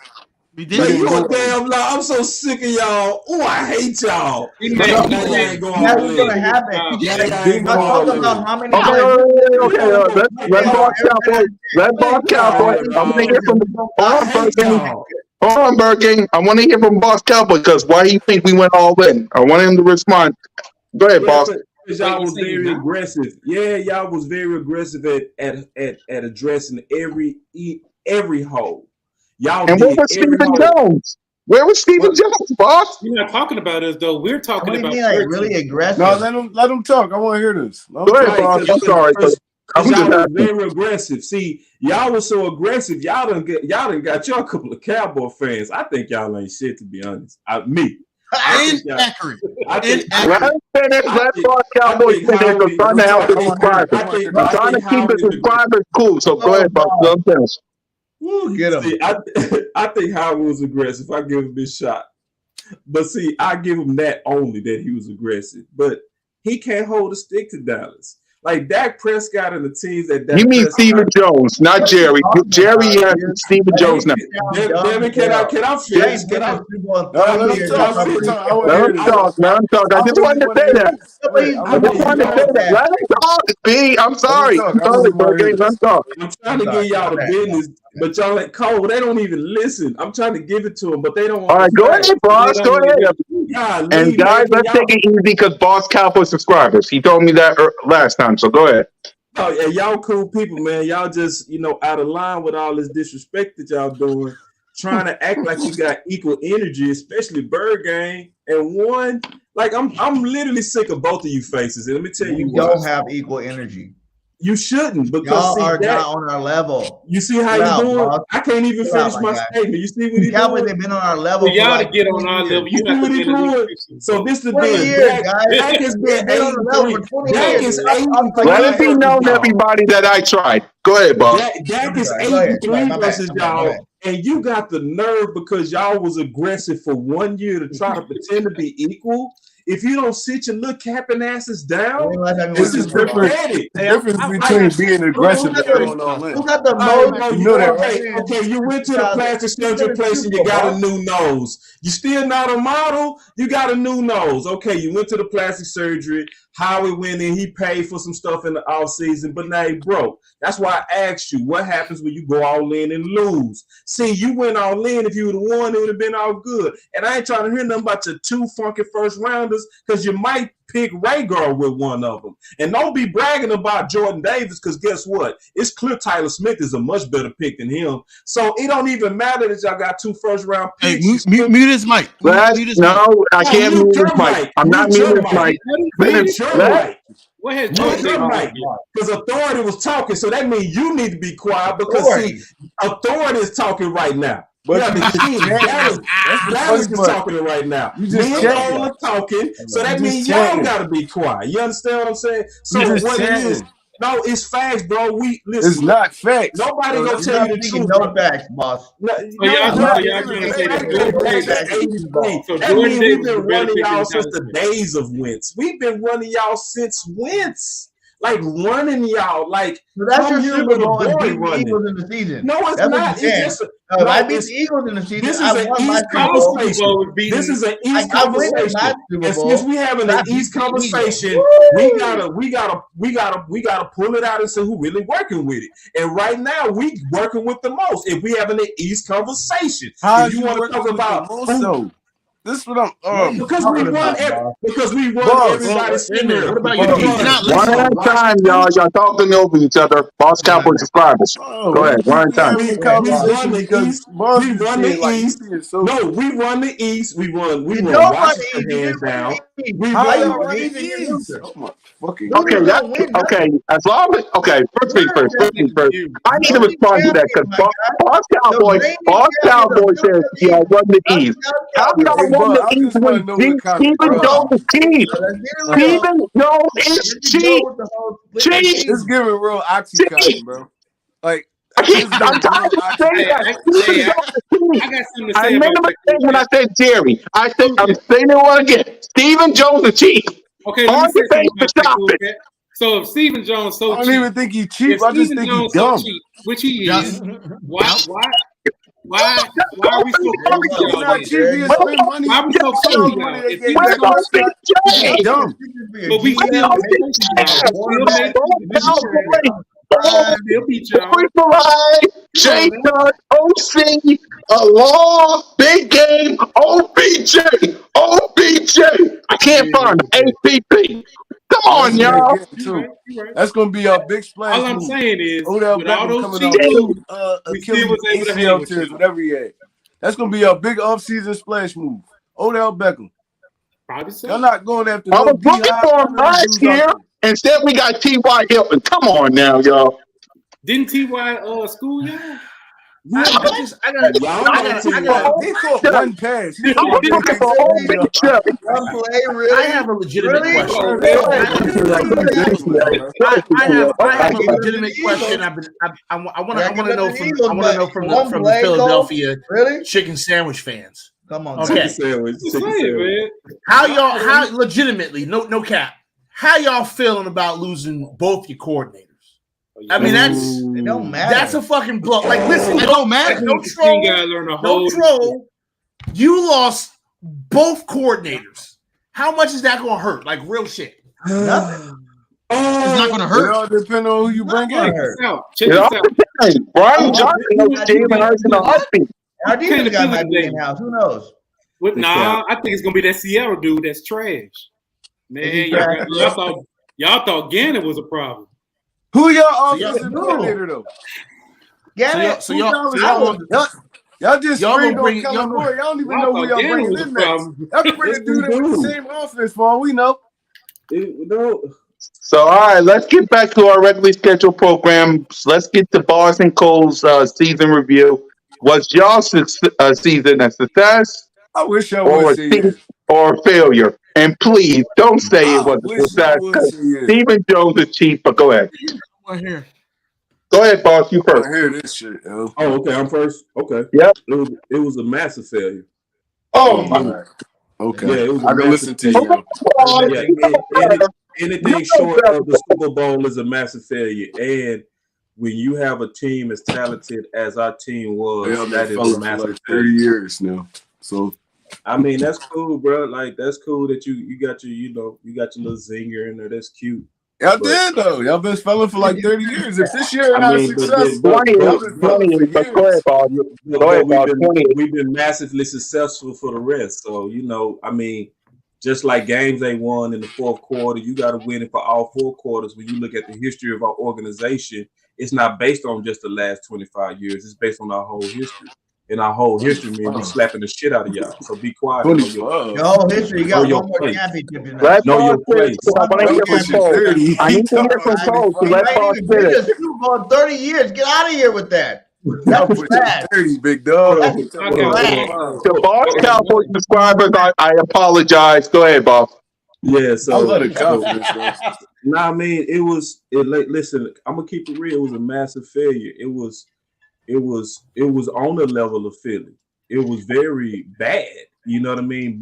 We Man, did. you a damn lie. I'm so sick of y'all. Oh, I hate y'all. He Now made- y'all ain't go That's all what's gonna in. happen. Now y'all ain't Didn't go go Let's all talk in. about how many Okay, times. let Boss Cowboy. Let Boss Cowboy. I want to hear from. Hold I on, hate Bird. y'all. Hold on, Bird Gang. I want to hear from Boss Cowboy because why he think we went all in? I want him to respond. Go ahead, Yeah, boss. because y'all Wait, was you say very he's not? aggressive. Yeah, y'all was very aggressive at addressing every hole. Y'all And where did was every Stephen hole. Jones? Where was Stephen What? Jones, boss? You're not talking about us though. We're What talking do you about mean, like person. really aggressive? No, let them talk. I want to hear this. Let Go them ahead, talk. Right, boss. I'm sorry, but because I'm y'all just was asking. very aggressive. See, y'all was so aggressive. Y'all done got y'all a couple of Cowboy fans. I think y'all ain't shit, to be honest. I think y'all. Inaccurate. I think Let Inaccurate. him finish. I Let think Boss I Cowboy think finish. I'm Howie. trying to help the I want to hear subscribers. this. I'm trying to keep the subscribers cool. So go ahead, boss. Let him finish. Woo, get him. See, I think Howard was aggressive. I give him this shot. But see, I give him that only that he was aggressive. But he can't hold a stick to Dallas. Like Dak Prescott and the teams that You Dak mean Prescott. Stephen Jones, not Jerry. Jerry has Stephen Jones now. Devin, can I finish? Can I? No, let them talk. Let them talk. I want to Let hear him this. talk. Let him talk. I just really wanted to want say hear that. this. Go ahead. I just wanted to say that. Let him talk. B, I'm sorry. I'm talk. I sorry, really wanna hear Bird. Let him this. talk. I'm trying to give y'all the business, but y'all like Cole. They don't even listen. I'm trying to give it to them, but they don't want All right, the go facts. ahead, boss. Go ahead. And Golly, man, guys, let's take it easy because Boss Cowboy subscribers. He told me that last time. So go ahead. Oh, yeah, y'all cool people, man. Y'all just, out of line with all this disrespect that y'all doing, trying to act like you got equal energy, especially Bird Gang. And one, like I'm literally sick of both of you faces. And let me tell you We why. don't have equal energy. You shouldn't, because Y'all see are that not on our level. you see how Chill you out, doing? boss. I can't even Chill out, finish my my guy. statement. You see what The he Cowboys doing? have been on our level For y'all like to get on 20 our years. level, you You see have what to he win a doing? division. So this the 20 deal. years, guys. Dak has We've been been on the level 83. for 20 Dak years. is I'm 83 Let it be versus known, y'all. everybody, that I tried. Go ahead, boss. Dak is sorry. Go ahead. 83 My bad. versus My y'all, bad. and you got the nerve because y'all was aggressive for 1 year to try to pretend to be equal. If you don't sit your little capping asses down, When last time you this went is to the Super Bowl? pathetic. The difference between being aggressive and going all in. Who got the All right, most? bro, You know that, okay, wins okay. You went to the 2000? plastic Who's surgery in the place Super and you Bowl, got a boss? new nose. You still not a model. You got a new nose. Okay, you went to the plastic surgery. Howie went in. He paid for some stuff in the off season, but now he broke. That's why I asked you, what happens when you go all in and lose? See, you went all in. If you would have won, it would have been all good. And I ain't trying to hear nothing about your two funky first rounders because you might pick Rhaegar with one of them. And don't be bragging about Jordan Davis because guess what? It's clear Tyler Smith is a much better pick than him. So it don't even matter that y'all got two first round Hey, picks. mute his mic. Mute his mic. No, I can't mute his mic. I'm not muting his mic. Mute your Let mic. What has Mute Jordan your Davis mic. done? Because authority was talking. So that means you need to be quiet because, see, authority is talking right now. But Yeah, you the just king, chatting. That's the Dallas funny is part. talking right now. You just Me and chatting. Cole are talking. So that You means just y'all chatting. got to be quiet. You understand what I'm saying? So You just what it is, chatting. no, it's facts, bro. We It's listen. not facts. Nobody So gonna that's tell You're you not the speaking truth, no bro. facts, boss. No, So y'all no, trying to say that Dak Jordan got Davis. 83. So That Jordan means we've Davis is a been better running pick y'all than since Dallas the Smith. days of Wentz. We've been running y'all since Wentz. Like running y'all. Like So that's your come here, Super little Bowl and boy beat the running. Eagles in the season. No, it's That's what not. you're It's saying. just If I no. beat the Eagles in the season, This I is an won my East Super Bowl. conversation. This is an East I'm winning my conversation. Super And Bowl. since we having I an beat East the Eagles. conversation, we gotta pull it out and see who really working with it. And right now, we working with the most. If we having an East conversation, how if you you want to working talk with the about most though? This is what I'm because we Talking run about, boss. boss. everybody Wait a minute. similar. What about We your You're run defense? not one we at listening. run a time, y'all. Washington. Y'all talking over each other. Boss Cowboy subscribers. Oh, Go ahead, we one at a be time. having a Go ahead, We boss. run conversation the because East. boss We is run being the like East. he's being so No, we run the East. We run You don't run the Washington East. You hands didn't run the down. East How y'all Reevaluate raising the your years. loser? Oh my fucking Okay, Losers that's don't win okay. nothing. As long as first thing first. I need to Reigning respond to that champion, because my guy. Boss The Cowboy, reigning Boss champions of Cowboy says WWE, y'all won the not East. the How Cowboys. y'all Hey, won bro, the I East just want to when know what kind of Stephen drug. Jones is cheap? So let's get real. Stephen Jones is Let's just go cheap. with the whole split the Cheap. It's team. giving real oxycontin, bro. Like I this can't. is I'm giving tired real of saying oxycontin. that. Stephen Jones is cheap. I got something to I say made about a that. mistake when I said Jerry. I'm Okay. saying it one again. Stephen Jones is cheap. Okay, let All me say you pay something for about that. shopping. Okay? So if Stephen Jones I so don't cheap, even think he's cheap. if I just Stephen think he's Jones so dumb. cheap, which he Yes. is, why are we so Hold close up, to He's y'all not then? cheap. He Where spend money. Why are we so You see close all to the money y'all? they If gave Stephen Where's Dak Jones, Austin Prescott. Jay? He's dumb. but we Where's still Austin make Jay? still make division champions. Still beat y'all. Corey Farai, Come Jay on, man. Tuck, OC, Law, Big Game, OBJ, OBJ. I can't find APP. Come That's on, what they y'all. get You too. right, you right. That's gonna be a big splash All I'm move. saying is, Odell with all Beckham those coming cheap off moves, two we still Achilles, was able to hang ACL with tears, you. whatever he had. That's gonna be a big offseason splash move. Odell Beckham. Probably so. Y'all not going after I no was looking D-Hop, for him none of them last dudes year. out Instead, we got T.Y. Hilton. Come on now, y'all. Didn't Ty school y'all? I there. They caught one pass. He I'm caught looking for OBJ. one play, really? I have a legitimate Really? question. Oh, Really? man. I have a legitimate question. I want to know from the Philadelphia Really? chicken sandwich fans. Come on, Okay. guys. Just saying, man. How legitimately, no cap, how y'all feeling about losing both your coordinators? I mean, It don't matter. that's a fucking blow. Like, listen, It don't matter. Don't You troll. gotta learn a Don't whole. troll. You lost both coordinators. How much is that going to hurt? Like, real shit. Nothing. It's not going to It hurt. all depends on who you bring Nothing in. hurt. Check It this all out. depends. Brian Johnson knows Jalen Hurts in a heartbeat. Our Kind defense of guy feeling might be today. in house. Who knows? Nah, I think it's gonna be that Seattle dude that's trash. Man, y'all thought Gannon was a problem. Who your So y'all- offensive coordinator though? Gannon. Y'all just Y'all screamed gonna on bring- Kellen y'all Moore. Y'all don't even Y'all know who thought y'all Gannon bringing was a in next. problem. Y'all can bring Yes, a dude we that with the do. same offense for all we know. So, all right, let's get back to our regularly scheduled program. Let's get to Bars and Cole's season review. Was y'all's season a success I wish I would or say yes. or a failure? And please don't say it I was a wish success I would because say yes. Stephen Jones is cheap. But go ahead. Right here. Go ahead, boss. You I first. hear this shit, yo. Oh, okay. I'm first. Okay. Yep. It was a massive failure. Oh, Yeah, my. Okay. Yeah, it was a I can massive listen to failure. you. Yeah, anything short of the Super Bowl is a massive failure. And when you have a team as talented as our team was, Y'all that been is fellas a for massive like 30 failure. years now. So I mean, that's cool, bro. Like that's cool that you got your you got your little zinger in there. That's cute. y'all But- did though. Y'all been fellas for like 30 years. If this year I not a mean, success, but- y'all been fellas for but go ahead, years. boss. Go ahead, boss. 20. we've been massively successful for the rest. So I mean, just like games they won in the fourth quarter, you got to win it for all four quarters. When you look at the history of our organization, it's not based on just the last 25 years. It's based on our whole history. And our whole history means we slapping the shit out of y'all. So be quiet. And know your, 25. Your whole history, you got Know your one more place. championship than Let us. Know your boss finish. place. I want to hear from pushing Cole. 30. I need to hear from Cole. So let Ain't boss even been finish. to Super Bowl in 30 years. Get out of here with that. Y'all That's pushing bad. 30, big dog. That's I got bad. To boss Cowboy subscribers, I apologize. Go ahead, boss. Yeah, I so love the confidence, bro. I mean, listen, I'm gonna keep it real. It was a massive failure. It was on the level of Philly. It was very bad. You know what I mean?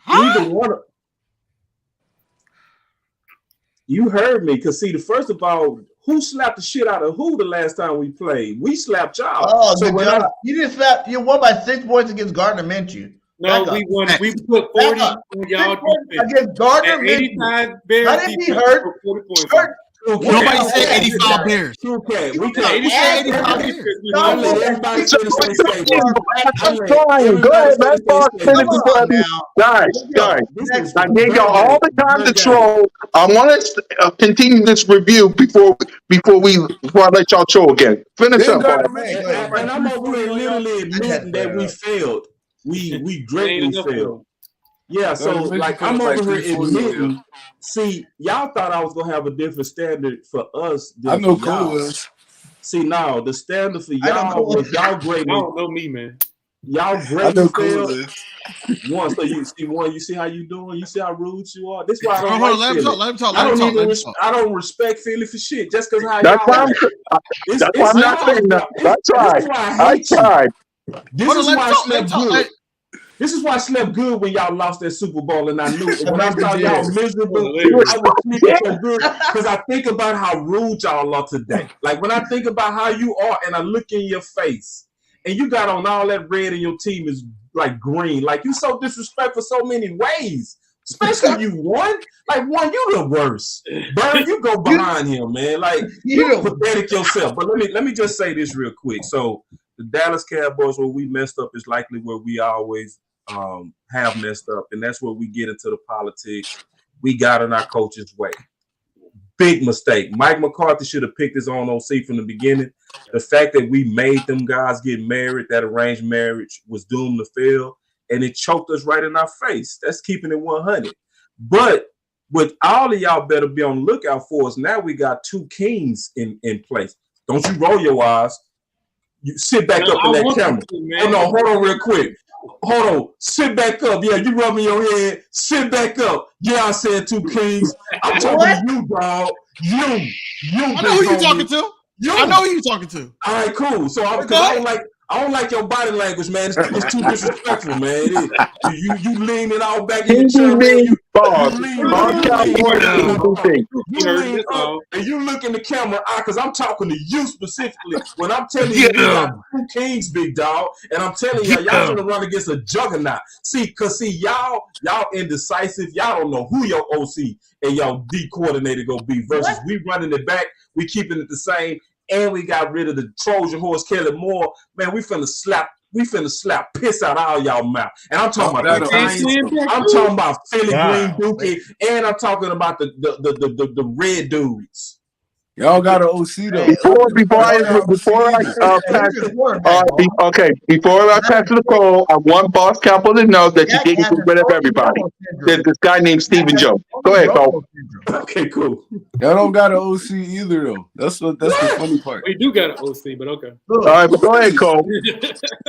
Either one of you heard me, because see, first of all, who slapped the shit out of who the last time we played? We slapped y'all. Oh, so good job. You just slapped. You won by 6 points against Gardner Minshew. No, we won. We put 40 on y'all defense. Against Gardner At Minshew. 85 Bears How did he defense, hurt? we put 40 points. Hurt. Nobody said 85 Bears. Okay, we Nobody said 85 Bears. I'm letting everybody finish their statement. I'm trying. Go ahead, let boss finish Come before on I now. guys. I gave y'all all the time to troll. I want to continue this review before I let y'all troll again. Finish Then up, boss. Gardner Minshew. And I'm over here literally admitting that we failed. We greatly failed. Yeah, so like I'm over here 340. admitting. See, y'all thought I was gonna have a different standard for us than I know for y'all. Cole was. See, now the standard for I know y'all Cole. was y'all I grading don't know me, man. y'all I know grading Cole fail. was. So you see how you doing? You see how rude you are? This is why I don't Hold on, like let him Philly. talk. Let him talk. I Let him don't talk. even Let him talk. I don't respect Philly for shit just because how That's y'all why are. that's why I'm not saying that. I This tried. is why I I hate you. tried. This Hold on, is let him why I talk. Let him slept talk. good. This is why I slept good when y'all lost that Super Bowl, and I knew when I saw y'all miserable, He was I was sleeping yeah. so good because I think about how rude y'all are today. Like when I think about how you are, and I look in your face, and you got on all that red, and your team is like green. Like you so disrespectful so many ways. Especially you won. Like one, you the worst. Bird, you go behind him, man. Like you pathetic yourself. But let me just say this real quick. So the Dallas Cowboys, where we messed up, is likely where we always have messed up, and that's where we get into the politics. We got in our coach's way. Big mistake. Mike McCarthy should have picked his own OC from the beginning. The fact that we made them guys get married, that arranged marriage was doomed to fail, and it choked us right in our face. That's keeping it 100. But what all of y'all better be on the lookout for is now we got two kings in place. Don't you roll your eyes. You sit back up in that camera. Hold on real quick. Hold on. Sit back up. Yeah, you rubbing your head. Sit back up. Yeah, I said two kings. I'm talking to you, dog. You. I know who you talking to. I know who you talking to. All right, cool. So I don't like your body language, man. It's too disrespectful, man. You leaning all back in your chair, man. You lean up and you look in the camera because I'm talking to you specifically when I'm telling you we got two kings, big dog, and I'm telling y'all gonna run against a juggernaut. See, y'all indecisive. Y'all don't know who your OC and your D coordinator gonna be versus we running it back, we keeping it the same. And we got rid of the Trojan horse, Kelly Moore. Man, we finna slap piss out all y'all mouth. And I'm talking about the Giants. I'm talking about Philly Green Dookie, and I'm talking about the red dudes. Y'all got an OC though. Before I pass to the call, I want Boss Campbell to know that you didn't get rid of everybody. There's this guy named Stephen Jones. Go ahead, Cole. Okay, cool. Y'all don't got an OC either though. That's the funny part. We do got an OC, but okay. All right, but go ahead, Cole.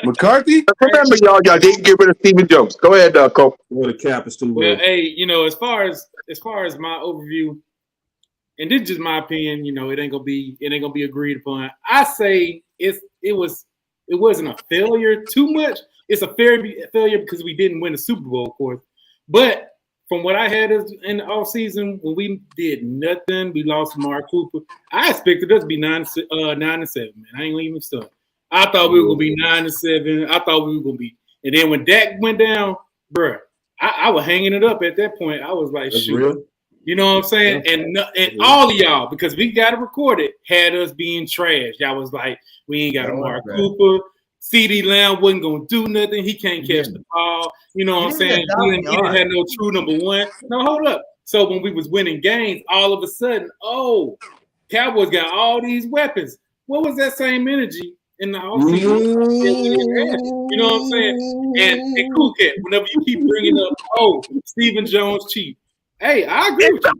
McCarthy? Remember, y'all didn't get rid of Stephen Jones. Go ahead, Cole. Well, the cap is too low. Well, hey, as far as my overview, and this is just my opinion, it ain't gonna be agreed upon. I say it wasn't a failure too much. It's a failure because we didn't win the Super Bowl, of course. But from what I had in the offseason, when we did nothing, we lost Mark Cooper. I expected us to be 9-7, man. I ain't even stuck. I thought we were gonna be 9-7. I thought we were gonna be, and then when Dak went down, bruh, I was hanging it up at that point. I was like, that's shoot. Real? You know what I'm saying? Yeah. And all of y'all, because we got it recorded, had us being trash. Y'all was like, we ain't got a Mark Cooper. CD Lamb wasn't going to do nothing. He can't catch the ball. You know what I'm saying? He didn't have no true number one. No, hold up. So when we was winning games, all of a sudden, Cowboys got all these weapons. What was that same energy in the offseason? You know what I'm saying? And Cool Cat, whenever you keep bringing up, Stephen Jones cheap. Hey, I agree with you.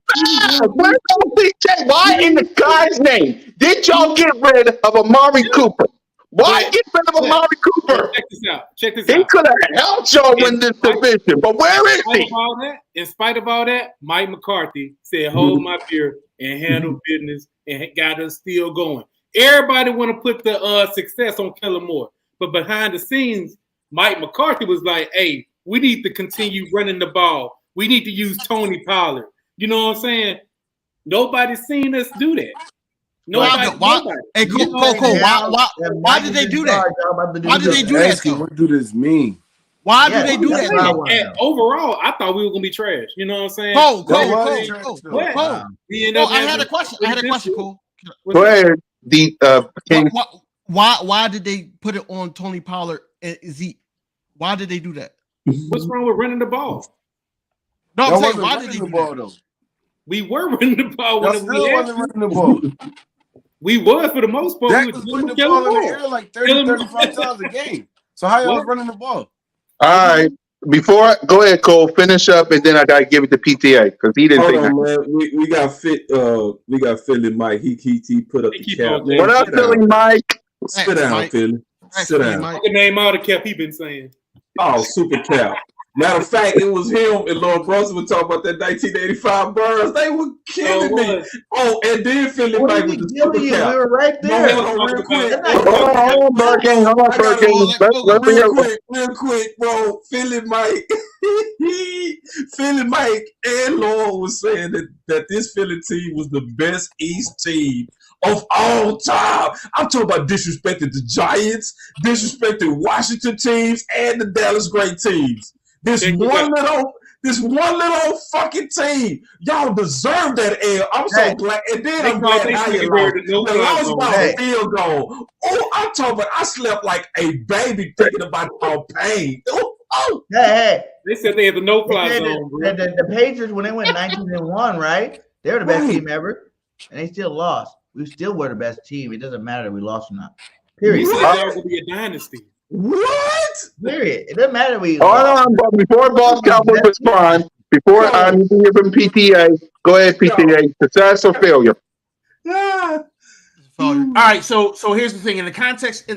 Why in the guy's name did y'all get rid of Amari Cooper? Why get rid of Amari Cooper? Check this out. He could have helped y'all win this division, but where is he? In spite of all that, Mike McCarthy said, hold my beer and handle business and got us still going. Everybody want to put the success on Kellen Moore, but behind the scenes, Mike McCarthy was like, hey, we need to continue running the ball. We need to use Tony Pollard. You know what I'm saying? Nobody's seen us do that. Nobody. Hey, Coco, why did they do that? Why did they do that? What do this mean? Why do they do that? Overall, I thought we were gonna be trash. You know what I'm saying? Cole. I had a question. Cole. Go ahead. Why did they put it on Tony Pollard? Why did they do that? What's wrong with running the ball? No, I'm saying, why did they do that? Though? We were running the ball when we wasn't running the ball. We was for the most part. Dak was putting the ball in the air like 30, 35 times a game. So how y'all running the ball? All right. before, go ahead, Cole. Finish up, and then I gotta give it to PTA because he didn't say Hold on, nothing. man. We got Philly Mike. He put up He the keep cap. on Man, What up, sit down. Philly Mike? Sit down, Mike. Philly. Thanks, Sit Philly down. Mike. I can name all the cap he been saying. Oh, super cap. Matter of fact, it was him and Lord Brunson would talk about that 1985 Burns. They were killing me. Oh, and then Philly What Mike are with we the super killing you? We cap. were right No, there. hold on, real quick. That's not Hold on, Hurricane. Hold on, I got Hurricane. real quick, bro. Philly Mike, Philly Mike, and Lord was saying that this Philly team was the best East team of all time. I'm talking about disrespecting the Giants, disrespecting Washington teams, and the Dallas Great teams. This one little fucking team, y'all deserve that L. I'm so glad, and then I'm glad how you lost. You lost by a field goal. Oh, I'm talking about. I slept like a baby thinking about our pain. Hey, They said they had the no-fly zone. the Patriots, when they went 19-1, right? They were the best team ever, and they still lost. We still were the best team. It doesn't matter if we lost or not. Period. They said that would be a dynasty. What? Period. It doesn't matter if we Hold lost. on, but before Boss Cowboy respond, before I need to hear from PTA, go ahead, PTA. Success or failure? Yeah. Failure. All right, so here's the thing. In the context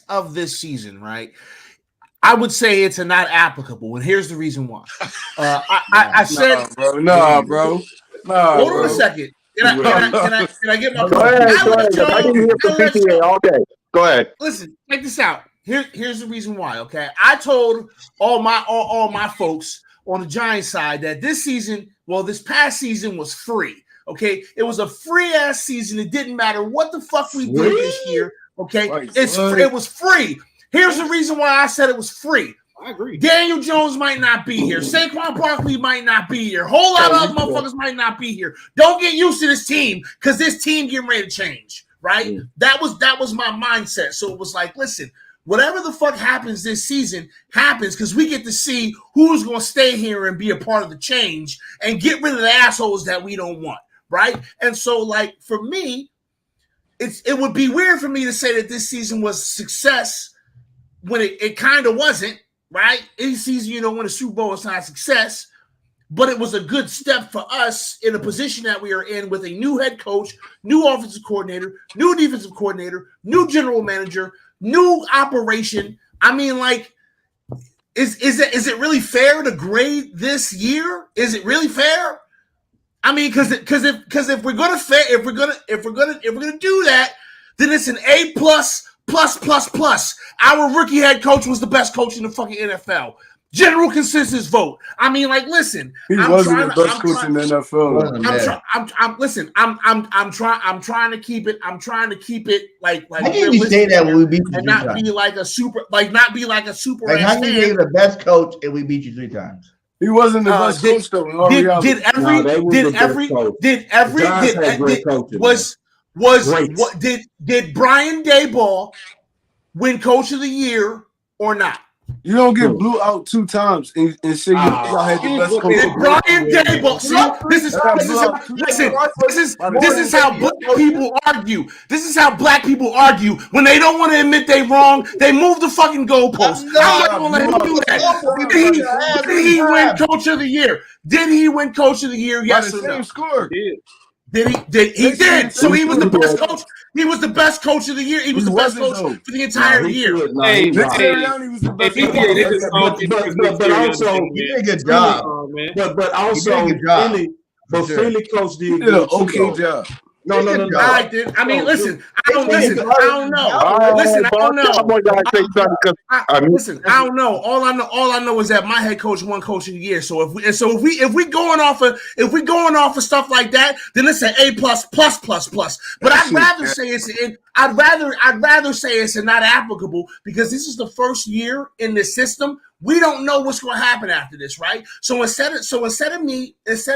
of this season, right? I would say it's a not applicable, and here's the reason why. I said, bro. Hold on a second. Can I get my? Go ahead. I can hear from PTA all day. Go ahead. Listen, check this out. Here's the reason why. Okay, I told all my folks on the Giants side that this past season was free. Okay, it was a free ass season. It didn't matter what the fuck we did this year. Okay, it was free. Here's the reason why I said it was free. I agree. Daniel Jones might not be here. Saquon Barkley might not be here. Whole lot of other motherfuckers might not be here. Don't get used to this team because this team getting ready to change, right? Mm. That was my mindset. So it was like, listen, whatever the fuck happens this season happens because we get to see who's going to stay here and be a part of the change and get rid of the assholes that we don't want, right? And so, like, for me, it would be weird for me to say that this season was success when it kind of wasn't. Right? Any season you don't win a Super Bowl is not a success, but it was a good step for us in a position that we are in with a new head coach, new offensive coordinator, new defensive coordinator, new general manager, new operation. I mean, like, is it really fair to grade this year? Is it really fair? I mean, because if we're gonna do that, then it's an A+. Our rookie head coach was the best coach in the fucking NFL. General consensus vote. I mean, like, listen. He wasn't the best coach in the NFL. I'm trying to keep it. I'm trying to keep it like. How can you say that when we beat you and 3 not times? be like a super, like not be like a super. Like, how can you say the best coach and we beat you 3 times? He wasn't the best coach though. Did Brian Daboll win Coach of the Year or not? You don't get blew out 2 times and say y'all had the best coach. Did Brian Daboll? This is how black people argue. This is how black people argue when they don't want to admit they wrong. They move the fucking goalposts. I'm not gonna let him do that. Did he win Coach of the Year? Did he win Coach of the Year? Yes or no? Did he? He did. So he was the best coach. He was the best coach of the year. He was the best coach for the entire year. He was the best coach. But also, he did a good job. But also, Philly coach did an okay job. No. I did. I mean, listen. I don't know. Listen, I don't know. Listen, I don't know. All I know is that my head coach won Coach of the Year. So if we going off of stuff like that, then it's an A++++. But I'd rather say it's not applicable because this is the first year in this system. We don't know what's going to happen after this, right? So instead of me as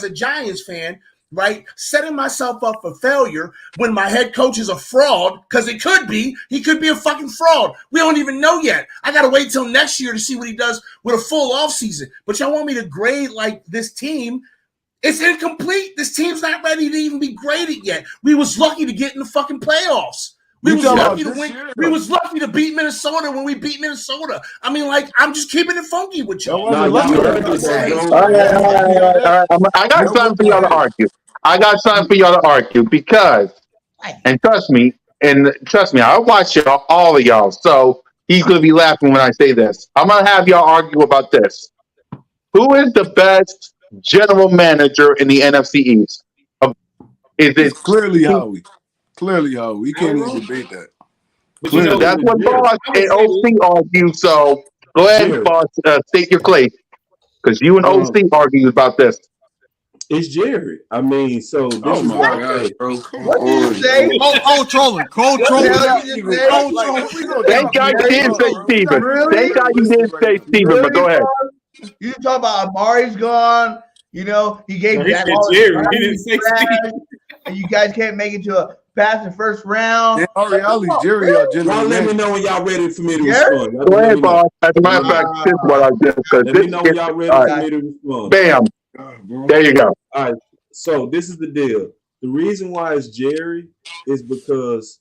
a Giants fan, right, setting myself up for failure when my head coach is a fraud, because he could be a fucking fraud. We don't even know yet. I got to wait till next year to see what he does with a full offseason. But y'all want me to grade like this team? It's incomplete. This team's not ready to even be graded yet. We was lucky to get in the fucking playoffs. We was talking lucky about to this win. year, We though? was lucky to beat Minnesota when we beat Minnesota. I mean, like, I'm just keeping it funky with That y'all. wasn't Nah, lucky. y'all That's lucky, what I'm saying. though, All right, all right, all right, all right. I got Nope. something for y'all to argue. I got something for y'all to argue because, and trust me, I watch y'all, all of y'all. So he's gonna be laughing when I say this. I'm gonna have y'all argue about this. Who is the best general manager in the NFC East? Is It's it? clearly Howie. Clearly Howie. We can't even debate that. But you know, Clearly. That's what Jerry. Boss I would and say this. OC argue. So go ahead, Jerry. Boss, state your place because you and OC argue about this. It's Jerry. I mean, so this Oh is my what I God, say. bro. Come What did you on, say? bro. Cold trolling. Cold What the trolling. hell Not did you even say? Cold like trolling. if we gonna Thank talk God you real didn't talk, say bro. We Steven. not Really? Thank God you didn't realistic say right now. Steven, but go ahead. Boss? You talk about Amari's gone. You know, he gave No, he Dak said all his Jerry. money, He didn't say trash, Steve. and you guys can't make it to a pass in first round. In all Like, come reality, on, Jerry, our general Y'all let me manager. know when y'all ready for me to Jerry? respond. Y'all Go just let ahead, me know. Boss. As a matter of Let me fact, know. this is what I do because Let this me know when y'all ready for me to respond. bam, God, bro. there you go. All right. So this is the deal. The reason why it's Jerry is because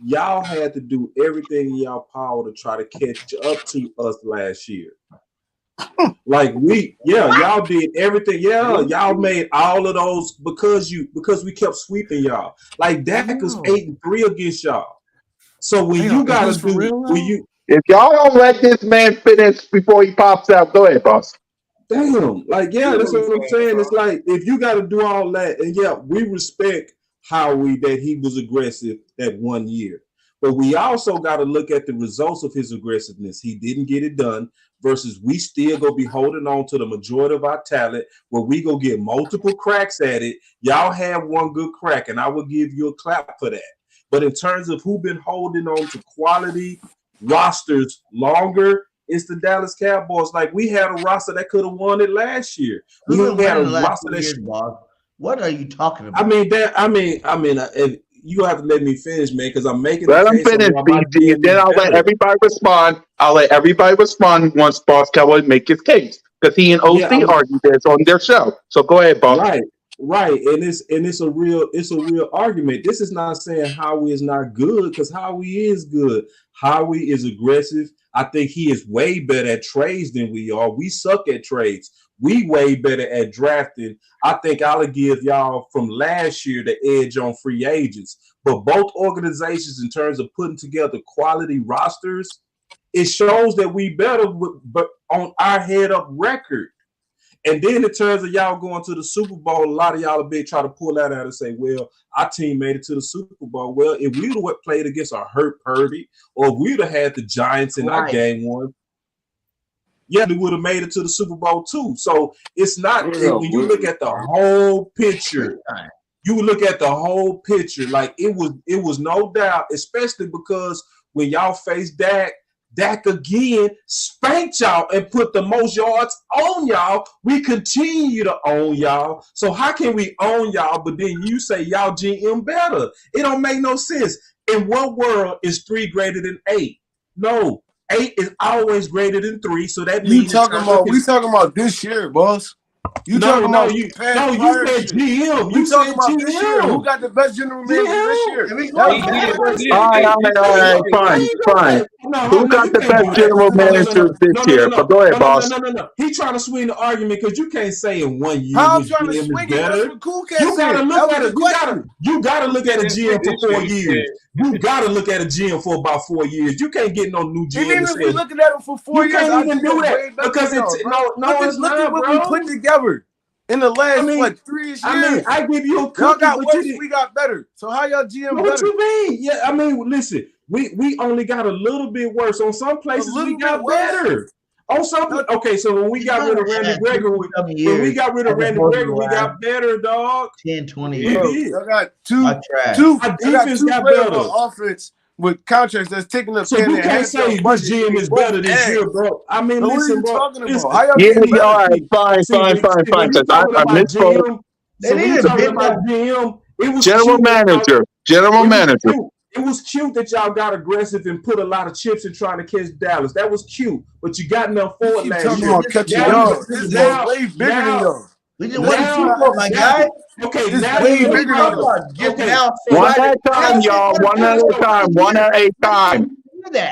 y'all had to do everything in y'all power to try to catch up to us last year. Like y'all did everything. Yeah, y'all made all of those because we kept sweeping y'all. Like Dak was 8-3 against y'all. So when Damn, you is gotta this for do real when now? you If y'all don't let this man finish before he pops out, go ahead, Boss. damn, like You know that's what what I'm I'm saying, saying. It's bro. like if you gotta do all that, and yeah, we respect Howie that he was aggressive that 1 year. But we also got to look at the results of his aggressiveness. He didn't get it done versus we still go be holding on to the majority of our talent where we go get multiple cracks at it. Y'all have one good crack, and I will give you a clap for that. But in terms of who been holding on to quality rosters longer, it's the Dallas Cowboys. Like we had a roster that could have won it last year. Who's been We had a winning the last roster 2 that years, boss? What are you talking about? if you have to let me finish, man, because I'm making the Let him case on finish, why my BG, and GM then is I'll let better. everybody respond. I'll let everybody respond once Boss Cowboy make his case because he and Yeah, OC argued this on their show. So go ahead, Boss. right, and it's a real argument. This is not saying Howie is not good because Howie is good. Howie is aggressive. I think he is way better at trades than we are. We suck at trades. We way better at drafting. I think I'll give y'all from last year the edge on free agents. But both organizations, in terms of putting together quality rosters, it shows that we better, but on our head up record. And then in terms of y'all going to the Super Bowl, a lot of y'all have been trying to pull that out and say, well, our team made it to the Super Bowl. Well, if we would have played against a hurt Purdy, or if we would have had the Giants in our game one, yeah, we would have made it to the Super Bowl too. So it's not when you look at the whole picture, you look at the whole picture, like it was no doubt, especially because when y'all face Dak again spanked y'all and put the most yards on y'all. We continue to own y'all. So how can we own y'all, but then you say y'all GM better? It don't make no sense. In what world is 3 greater than 8? No. 8 is always greater than 3, so that means We talking about this year, boss. You talking about you prior said shit. GM. We You talking said about this year. Who GM. got the best general manager this year? That's He did. All right, fine. Who got You the can't best do that. general managers this year? But go ahead, Boss. No. He trying to swing the argument because you can't say in 1 year How I'm which trying to GM is swing it? That's better. what Cool Cat You said. gotta look That was at the it. question. You gotta look at a GM for 4 years. He You gotta look at a GM for about 4 years. You can't get no new GM. Even if we looking at him for 4 you years, can't I even think do that's that way better because than it's y'all, bro. it's Look at not, what bro. we put together in the last 3 years. I give you a cookie, Y'all got but worse, we got better. So how y'all GM what better? you mean? Yeah, I mean, listen, we only got a little bit worse. On some places, we got better. On some, okay, so when we got rid of Randy Gregory, we got better, dog. 10, 20 We years. did. Y'all got Our defense got players better. on offense with contracts that's taking up So 10 you and can't half say your which budget. GM is better this year, bro. I mean, So what are listen, you bro. talking about? Listen, How y'all Yeah, getting all better? right, fine. When you Because I talking about misspoke. GM, They so when need you a talking big about GM, it was General cute. manager. General manager. It was cute that y'all got aggressive and put a lot of chips in trying to catch Dallas. That was cute, but you got enough for it Keep last talking year. about catching Now, y'all. This is way bigger than y'all. We just won the Super Bowl, my guy. Okay, It's now way you bigger know. than that. Just Okay. now, One at a time, y'all. One at a time. One at a time.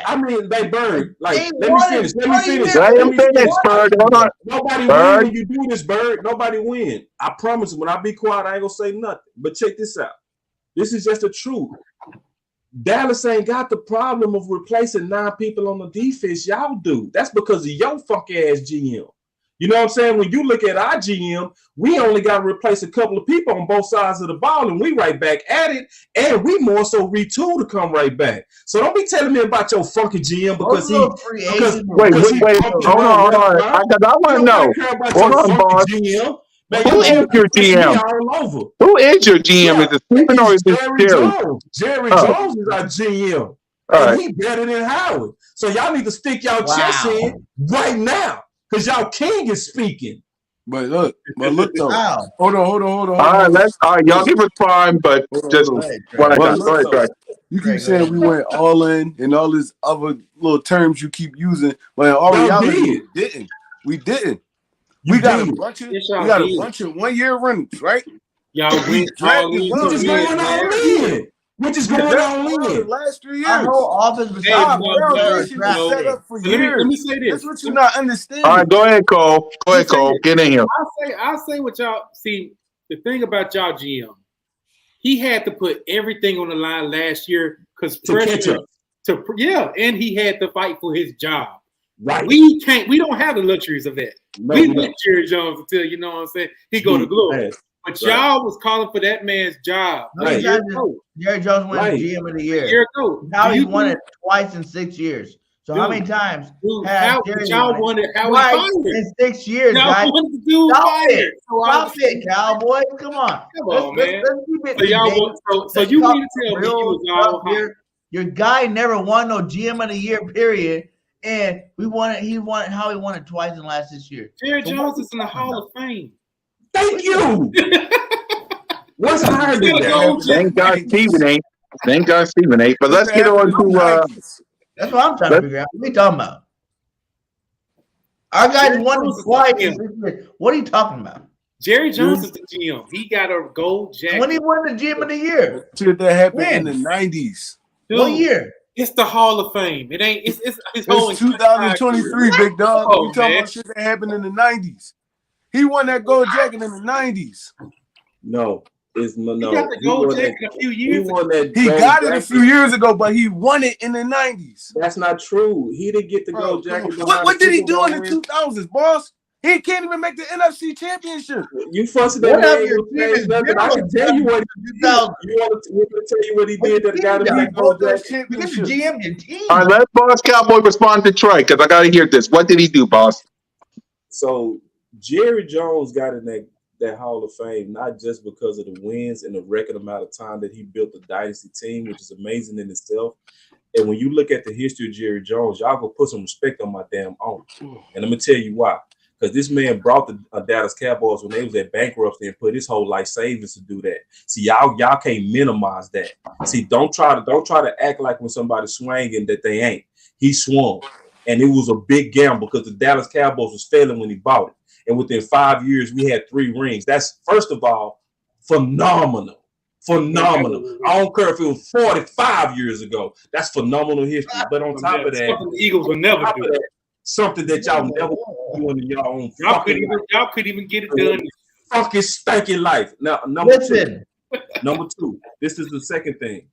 I mean, they Bird. Like, They let me won finish. it Let me 20 finish. years. Let Let him me finish, finish. Bird. Hold on. Nobody Bird. win when you do this, Bird. Nobody win. I promise. When I be quiet, I ain't gonna say nothing. But check this out. This is just the truth. Dallas ain't got the problem of replacing 9 people on the defense. Y'all do. That's because of your fuck ass GM. You know what I'm saying? When you look at our GM, we only got to replace a couple of people on both sides of the ball, and we right back at it, and we more so retool to come right back. So don't be telling me about your funky GM because Wait. Hold on. I want to know. Care about Hold your on, funky boss. GM. Man, Who is your GM? all over. Who is your GM? Is it Stephen or is it Jerry Jerry? Jones. Jerry Oh. Jones is our GM. All And right. he better than Howard. So y'all need to stick y'all chest in right now. Because y'all king is speaking. But look though. Wow. Hold on. All right, y'all give us time, but just Hold on. what I But got. Go ahead, look, Greg. you keep saying we went all in and all these other little terms you keep using, but in all reality, we didn't. We got a bunch of 1-year runners, right? Y'all went all in Which is going all in. Which is going all in. The last 3 years. Our whole offense Our besides foundation is set up for years. Let me say this. That's what you're not understanding. All right, go ahead, Cole. Get in here. I'll say what y'all see. The thing about y'all GM, he had to put everything on the line last year because pressure and he had to fight for his job. Right. We don't have the luxuries of that. No, we let Jerry Jones until you know what I'm saying. He go to glory. But y'all was calling for that man's job. Jerry Jones won GM of the year. A year ago. Now he's won it twice in 6 years. So how many times have y'all won it? How twice in 6 years, guys? Stop it, Cowboy. Come on, man. Let's keep it. So you mean to tell me he was all here? Your guy never won no GM of the year, period. And he won it twice in the last 6 years. Jerry Jones is in the Hall of Fame. Thank you. What's higher than that? Thank God Stephen ain't. But let's get on to that's what I'm trying to figure out. What are you talking about? Our guys won it twice in 6 years. What are you talking about? Jerry Jones is the GM. He got a gold jacket. When he won the GM of the year? Shit that happened in the 90s. What year? It's the Hall of Fame. It ain't. It's 2023, big dog. Oh, we talking about shit that happened in the 90s. He won that gold jacket in the 90s. No. It's no. He got the gold jacket a few years ago. He got it a few years ago, but he won it in the 90s. That's not true. He didn't get the gold jacket. What did he do in the 2000s, boss? He can't even make the NFC Championship. You fussing at me. I can tell you what he did. You want to tell you what he did that got him that gold jacket? All right, let Boss Cowboy respond to Trey because I got to hear this. What did he do, boss? So Jerry Jones got in that Hall of Fame not just because of the wins and the record amount of time that he built a dynasty team, which is amazing in itself. And when you look at the history of Jerry Jones, y'all go put some respect on my damn own. And I'm gonna tell you why. Because this man brought the Dallas Cowboys when they was at bankruptcy and put his whole life savings to do that. See, y'all can't minimize that. See, don't try to act like when somebody's swinging that they ain't. He swung, and it was a big gamble because the Dallas Cowboys was failing when he bought it. And within 5 years, we had 3 rings. That's first of all phenomenal. Phenomenal. I don't care if it was 45 years ago. That's phenomenal history. But on top of that, something the Eagles will never do. Something that y'all never doing in your own. Y'all could even get it done. Fucking stinking life. Now, number two. This is the second thing.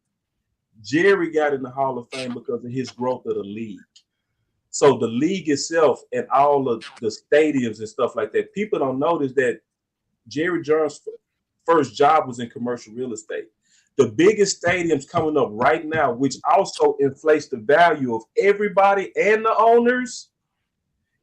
Jerry got in the Hall of Fame because of his growth of the league. So the league itself and all of the stadiums and stuff like that, people don't notice that Jerry Jones' first job was in commercial real estate. The biggest stadiums coming up right now, which also inflates the value of everybody and the owners,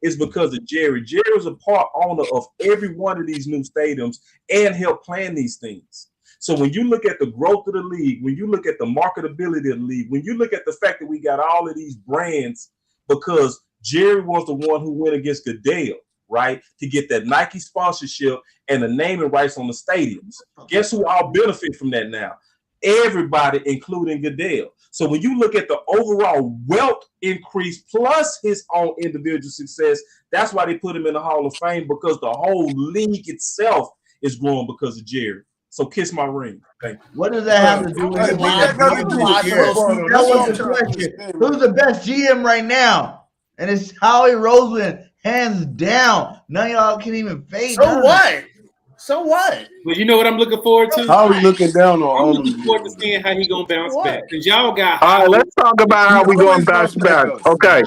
is because of Jerry. Jerry was a part owner of every one of these new stadiums and helped plan these things. So when you look at the growth of the league, when you look at the marketability of the league, when you look at the fact that we got all of these brands, because Jerry was the one who went against Goodell, right, to get that Nike sponsorship and the naming rights on the stadiums. Guess who all benefit from that now? Everybody, including Goodell. So when you look at the overall wealth increase plus his own individual success, that's why they put him in the Hall of Fame, because the whole league itself is growing because of Jerry. So kiss my ring. Thank you. What does that have to do with Hey, him what being that a got to GM do this with year? football, though? That That's what I'm was the trying to question. understand, Who's man. the best GM right now? And it's Howie Roseman, hands down. None of y'all can even fade none So of what? So what? But you know what I'm looking forward to? How are we looking down on I'm all looking them forward to years? seeing how he gonna bounce What? back. Because y'all got All right, let's talk about how He we going always to bounce bounce back back. up. Okay,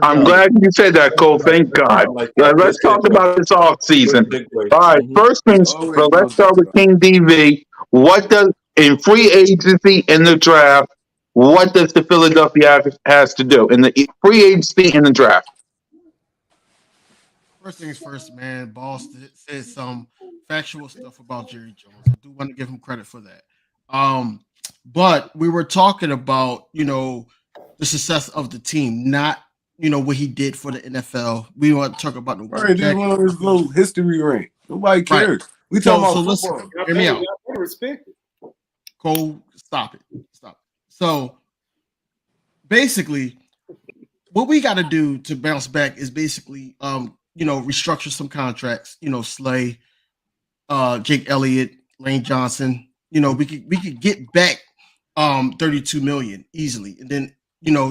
I'm them. glad you said that, Cole. Thank God. Like that. Let's talk about this off season. Big way. All right, first things Always first. Let's bounce back start with up. King DV. What does in free agency in the draft? What does the Philadelphia has to do in the free agency in the draft? First things first, man. Boss said some factual stuff about Jerry Jones. I do want to give him credit for that. But we were talking about, the success of the team, not, what he did for the NFL. We want to talk about the Right, just one of his little history ring. Nobody Right. cares. We talking about listen, football. y'all hear me out. better respect it. Cole, stop it. So basically, what we got to do to bounce back is basically, restructure some contracts. Slay, Jake Elliott, Lane Johnson. We could get back 32 million easily, and then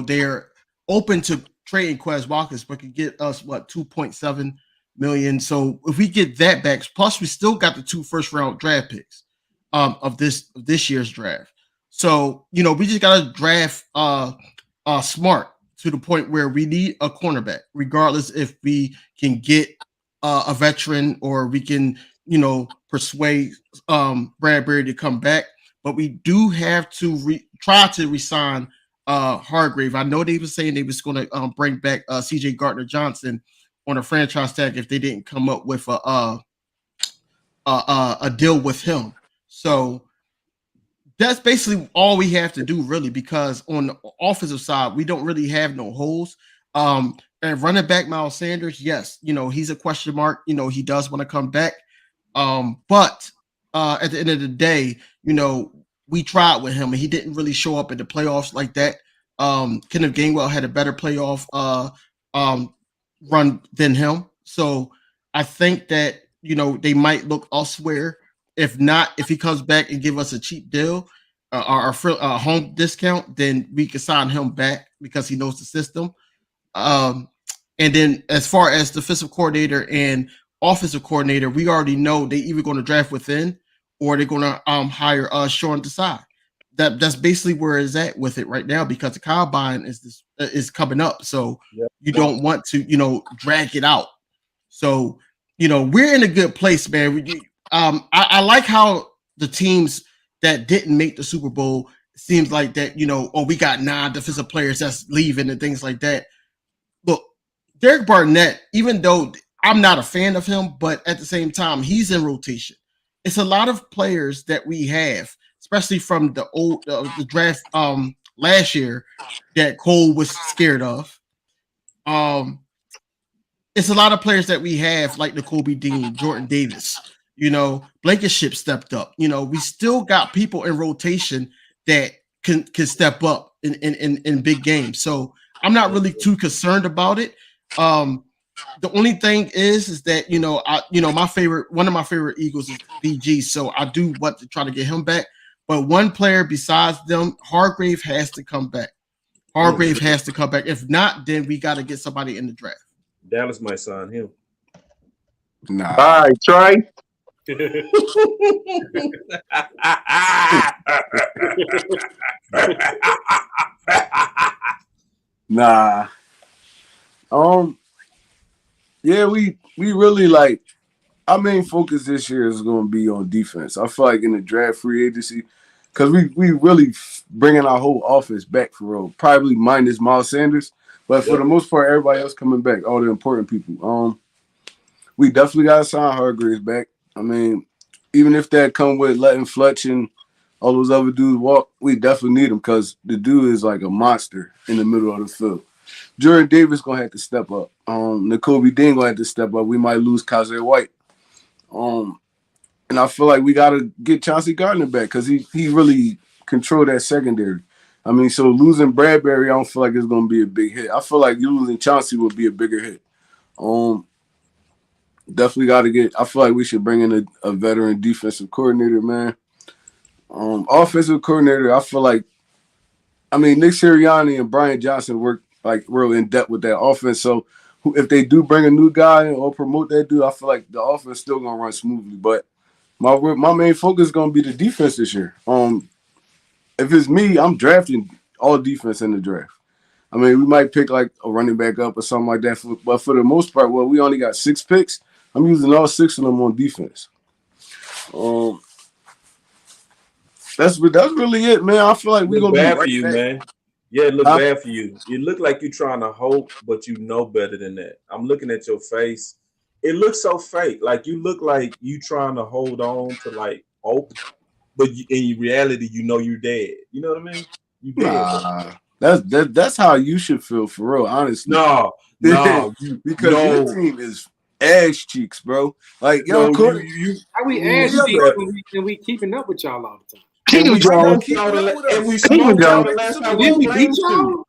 they're open to trading Quez Watkins, but could get us 2.7 million. So if we get that back, plus we still got the 2 first-round draft picks of this year's draft. So we just gotta draft smart to the point where we need a cornerback, regardless if we can get a veteran or we can persuade Bradbury to come back. But we do have to try to resign Hargrave. I know they were saying they was going to bring back C.J. Gardner-Johnson on a franchise tag if they didn't come up with a deal with him. So that's basically all we have to do, really, because on the offensive side, we don't really have no holes. And running back Miles Sanders, yes, he's a question mark. He does want to come back. But at the end of the day, we tried with him and he didn't really show up in the playoffs like that. Kenneth Gainwell had a better playoff run than him. So I think that, they might look elsewhere. If not, if he comes back and give us a cheap deal or a home discount, then we can sign him back because he knows the system. And then as far as defensive coordinator and offensive coordinator, we already know they either going to draft within or they're going to hire Sean Desai. That's basically where it's at with it right now because the combine is coming up. So you don't want to, drag it out. So, we're in a good place, man. I like how the teams that didn't make the Super Bowl seems like that, we got 9 defensive players that's leaving and things like that. Look, Derek Barnett, even though I'm not a fan of him, but at the same time, he's in rotation. It's a lot of players that we have, especially from the draft last year that Cole was scared of. It's a lot of players that we have, like Nakobe Dean, Jordan Davis, Blankenship stepped up. We still got people in rotation that can step up in big games. So I'm not really too concerned about it. The only thing is that one of my favorite Eagles is BG, so I do want to try to get him back. But one player besides them, Hargrave has to come back. If not, then we got to get somebody in the draft. Dallas might sign him. Nah. All right, Trey. Nah. Yeah, we really like our main focus this year is going to be on defense. I feel like in the draft free agency, because we really bringing our whole offense back for real. Probably minus Miles Sanders, but for the most part, everybody else coming back, all the important people. We definitely got to sign Hargraves back. I mean, even if that come with letting Fletch and all those other dudes walk, we definitely need him because the dude is like a monster in the middle of the field. Jordan Davis gonna have to step up. Nakobe Dean gonna have to step up. We might lose Kaiser White. And I feel like we gotta get Chauncey Gardner back because he really controlled that secondary. I mean, so losing Bradbury, I don't feel like it's gonna be a big hit. I feel like losing Chauncey would be a bigger hit. Definitely got to get. I feel like we should bring in a veteran defensive coordinator, man. Offensive coordinator. I feel like, Nick Sirianni and Brian Johnson work like real in depth with that offense. So if they do bring a new guy or promote that dude, I feel like the offense still gonna run smoothly. But my main focus is gonna be the defense this year. If it's me, I'm drafting all defense in the draft. We might pick like a running back up or something like that. But for the most part, we only got 6 picks. I'm using all 6 of them on defense. That's really it, man. I feel like we're gonna be bad right for you, back. man. Yeah, it look bad for you. You look like you're trying to hope, but you know better than that. I'm looking at your face. It looks so fake. Like you look like you trying to hold on to like hope, but in reality, you know you're dead. You know what I mean? You dead. Nah, that's how you should feel for real, honestly. No, because your team is ass cheeks, bro. Like how we ass cheeks and we keeping up with y'all all the time. And we smoked y'all the last time we beat y'all.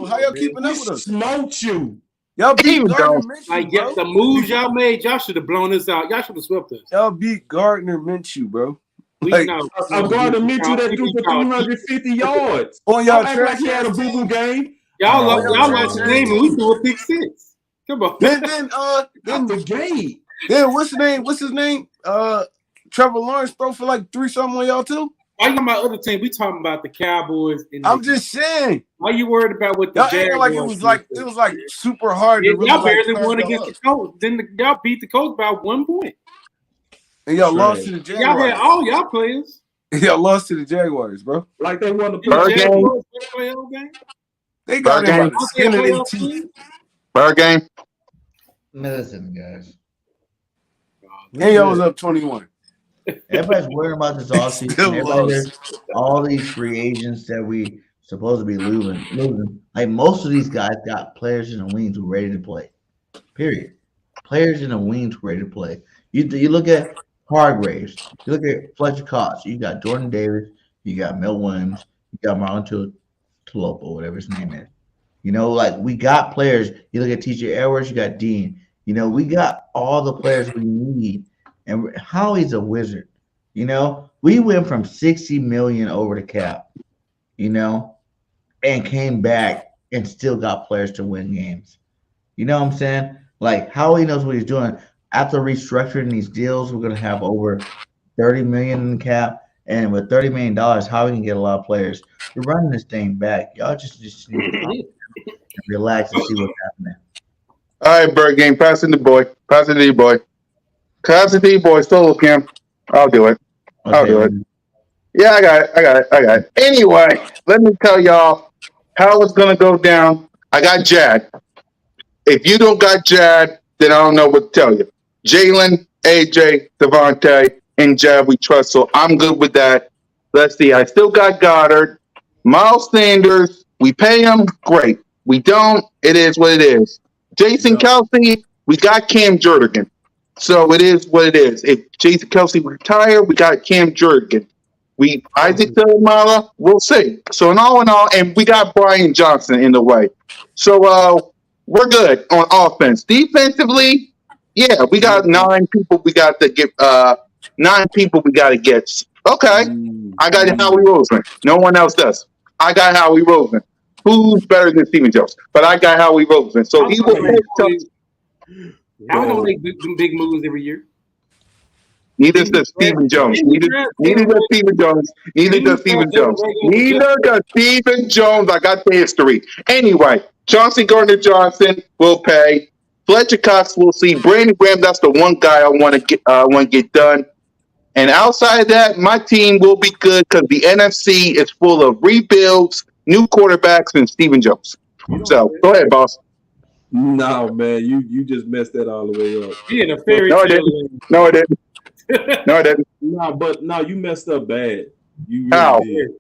How y'all keeping up with us? Smoked you. Y'all beat Gardner Minshew, like, bro. The moves y'all made, y'all should have blown us out. Y'all should have swept us. Y'all beat Gardner Minshew, bro. Like, Gardner Minshew that threw for 350 yards. On y'all act like he had a boo-boo game. Y'all lost the game and we threw a pick 6. Come on. Then the game. Then what's his name? Trevor Lawrence throw for like 3-something on y'all too. Why you my other team? We talking about the Cowboys. I'm just saying. Why you worried about what the Jaguars? Like it was like super hard. Yeah, y'all barely won against the Colts. Then y'all beat the Colts by 1 point. And y'all lost to the Jaguars. Y'all had all y'all players. Y'all lost to the Jaguars, bro. Like they won the game. They got him by the skin of their teeth. Bird game. Listen, guys. And y'all was up 21. Everybody's worrying about this offseason. All these free agents that we supposed to be losing. Like most of these guys got players in the wings who are ready to play. Period. Players in the wings who are ready to play. You look at Hargraves. You look at Fletcher Cox. You got Jordan Davis. You got Mel Williams. You got Marlon Tulopo, whatever his name is. Like we got players. You look at TJ Edwards. You got Dean. We got all the players we need. And Howie's a wizard. We went from 60 million over the cap, and came back and still got players to win games. You know what I'm saying? Like Howie knows what he's doing. After restructuring these deals, we're gonna have over 30 million in the cap. And with $30 million, Howie can get a lot of players. We're running this thing back. Y'all just need to relax and see what's happening. All right, Bird game. Pass it to boy. Pass it to you, boy. Pass it to you, boy. Solo cam. I'll do it. I'll do it. Yeah, I got it. Anyway, let me tell y'all how it's gonna go down. I got Jad. If you don't got Jad, then I don't know what to tell you. Jalen, AJ, Devontae, and Jad we trust. So I'm good with that. Let's see. I still got Goddard. Miles Sanders. We pay him. Great. We don't. It is what it is. Jason Kelsey. We got Cam Jurgen. So it is what it is. If Jason Kelsey retired, we got Cam Jurgen. Isaac Seumalo, we'll see. So in all, and we got Brian Johnson in the way. So we're good on offense. Defensively, yeah, we got 9 people. We got to get 9 people. We got to get. Okay, I got Howie Roseman. No one else does. I got Howie Roseman. Who's better than Stephen Jones? But I got Howie Roseman. So he will. I don't make big moves every year. Neither does Stephen Jones. Neither does Stephen Jones. Neither does Stephen Jones. Neither does Stephen Jones. I got the history. Anyway, Chauncey Gardner-Johnson will pay. Fletcher Cox will see. Brandon Graham, that's the one guy I want to get done. And outside of that, my team will be good because the NFC is full of rebuilds, new quarterbacks, and Stephen Jones. So go ahead, boss. No, man, you just messed that all the way up. He in a fairy tale. No, I didn't. No, you messed up bad. You really did.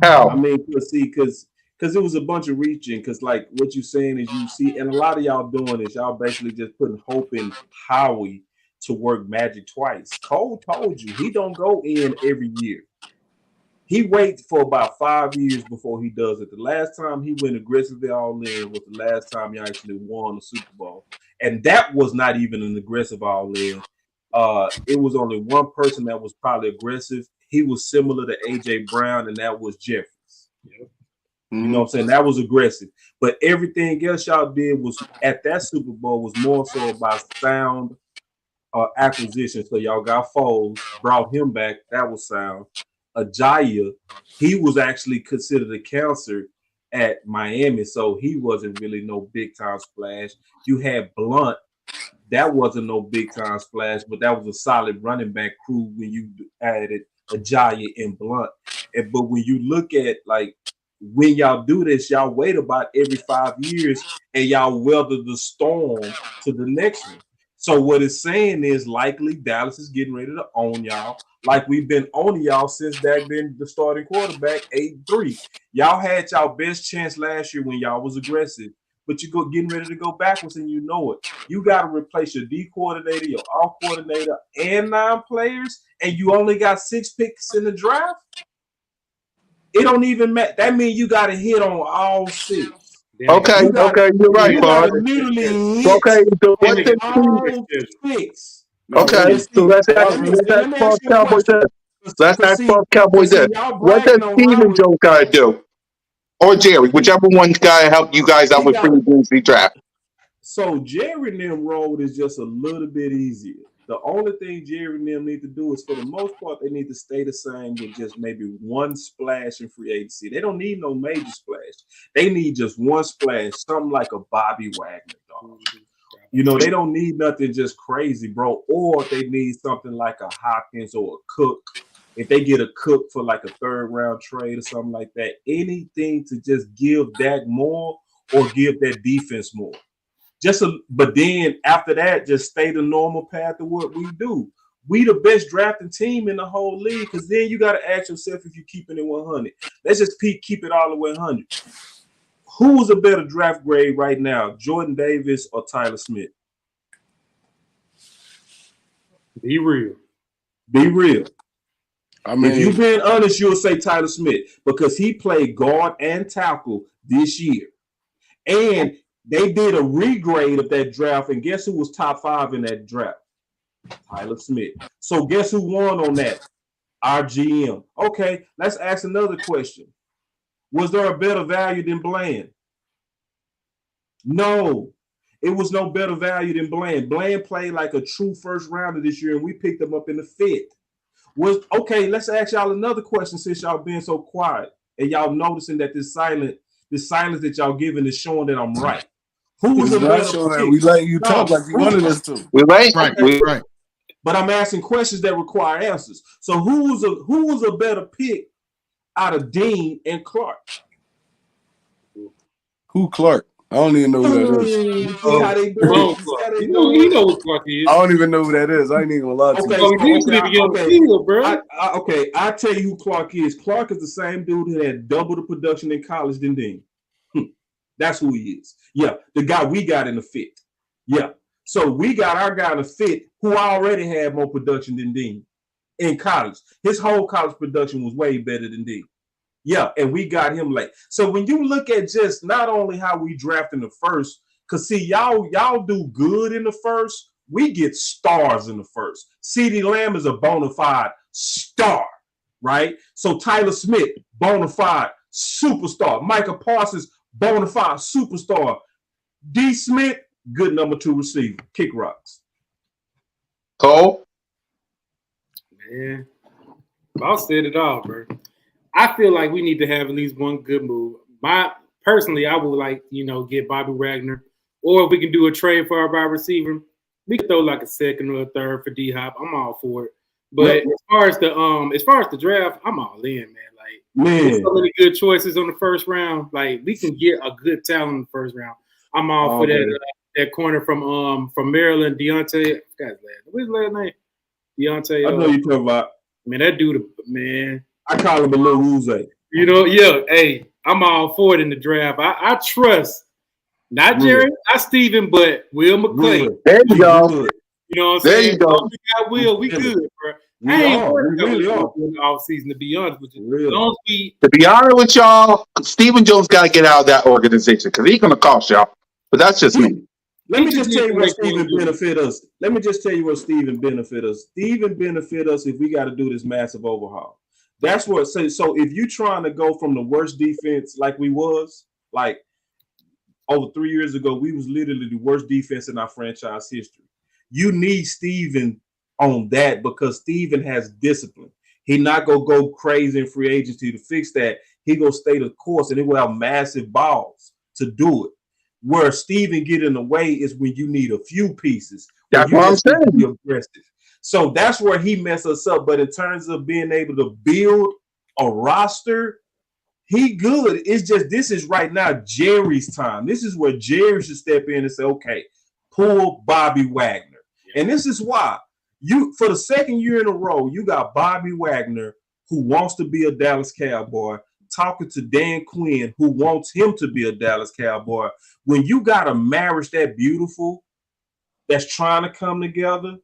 How? I mean, because it was a bunch of reaching. Because like what you're saying is you see, and a lot of y'all doing this, y'all basically just putting hope in Howie to work magic twice. Cole told you he don't go in every year. He waits for about 5 years before he does it. The last time he went aggressively all in was the last time he actually won the Super Bowl. And that was not even an aggressive all in. It was only one person that was probably aggressive. He was similar to A.J. Brown, and that was Jeffries. Yep. You know what I'm saying? That was aggressive. But everything else y'all did was at that Super Bowl was more so about sound acquisition. So y'all got Foles, brought him back. That was sound. Ajayi, he was actually considered a cancer at Miami, so he wasn't really no big time splash. You had Blunt, that wasn't no big time splash, but that was a solid running back crew when you added Ajayi and Blunt. But when you look at like when y'all do this, y'all wait about every 5 years and y'all weather the storm to the next one. So what it's saying is likely Dallas is getting ready to own y'all, like we've been owning y'all since Dak been the starting quarterback 8-3. Y'all had y'all best chance last year when y'all was aggressive, but you go getting ready to go backwards and you know it. You got to replace your D coordinator, your off coordinator, and 9 players, and you only got 6 picks in the draft. It don't even matter. That means you got to hit on all 6. Okay, you're right, You Bart. got to literally hit Okay, so what's the all 6. Okay, so let's ask Bob Cowboys this. Let's ask Bob Cowboys this. What does Steven Jones got to do? Or Jerry, whichever one's got to help you guys out with free agency draft. So Jerry and them road is just a little bit easier. The only thing Jerry and them need to do is, for the most part, they need to stay the same with just maybe one splash in free agency. They don't need no major splash. They need just one splash, something like a Bobby Wagner, dog. You know, they don't need nothing just crazy, bro. Or they need something like a Hopkins or a Cook. If they get a Cook for like a 3rd round trade or something like that, anything to just give Dak more or give that defense more. But then after that, just stay the normal path of what we do. We the best drafting team in the whole league, because then you got to ask yourself if you're keeping it 100. Let's just keep it all the way 100. Who's a better draft grade right now, Jordan Davis or Tyler Smith? Be real. Be real. I mean, if you've been honest, you'll say Tyler Smith, because he played guard and tackle this year. And they did a regrade of that draft, and guess who was top 5 in that draft? Tyler Smith. So guess who won on that? Our GM. Okay, let's ask another question. Was there a better value than Bland? No, it was no better value than Bland. Bland played like a true first rounder this year, and we picked him up in the 5th. Okay, let's ask y'all another question, since y'all being so quiet and y'all noticing that this silence that y'all giving is showing that I'm right. Who was a better pick? We let you talk like you wanted us to. We right. But I'm asking questions that require answers. So who was a better pick out of Dean and Clark? Who Clark? I don't even know who that is. You see how they do it? You know what Clark is. I don't even know who that is. I ain't even gonna lie to you. I'll tell you who Clark is. Clark is the same dude who had double the production in college than Dean. That's who he is. Yeah, the guy we got in the 5th. Yeah. So we got our guy in the 5th who already had more production than Dean in college. His whole college production was way better than Dean. Yeah, and we got him late. So when you look at just not only how we draft in the 1st, because see, y'all do good in the 1st, we get stars in the 1st. CeeDee Lamb is a bona fide star, right? So Tyler Smith, bona fide superstar. Micah Parsons, bona fide superstar. D. Smith, good number 2 receiver. Kick rocks. Cole? Man, Boss said it all, bro. I feel like we need to have at least one good move. Personally, I would like, get Bobby Wagner, or if we can do a trade for our wide receiver, we could throw like a 2nd or a 3rd for D-Hop. I'm all for it. But as far as the draft, I'm all in, man. There's so many good choices on the 1st round. Like, we can get a good talent in the 1st round. I'm all for that corner from Maryland, Deontay. What's his last name? Deontay. I know you're talking about. Man, that dude, man. I call him a little Uze. Hey, I'm all for it in the draft. I trust not Jerry, not Steven, but Will McClay. There you go. You know what I'm there saying? You go. We got Will, we good, bro. We I ain't are. worried We about really are. what's in the offseason, to be honest with you. Really. As long as we, To be honest with y'all, Stephen Jones got to get out of that organization because he's going to cost y'all. But that's just me. Let me He just just tell you needs what to make Steven one benefit us. Let me just tell you what Steven benefit us. Steven benefit us if we got to do this massive overhaul. That's what. So if you trying to go from the worst defense like we was, like over 3 years ago, we was literally the worst defense in our franchise history. You need Steven on that because Steven has discipline. He not gonna go crazy in free agency to fix that. He gonna stay the course and he will have massive balls to do it. Where Steven get in the way is when you need a few pieces. That's You what I'm just need to be saying. aggressive. So that's where he messed us up. But in terms of being able to build a roster, he good. It's just this is right now Jerry's time. This is where Jerry should step in and say, okay, pull Bobby Wagner. And this is why you for the second year in a row, you got Bobby Wagner who wants to be a Dallas Cowboy, talking to Dan Quinn, who wants him to be a Dallas Cowboy. When you got a marriage that beautiful that's trying to come together,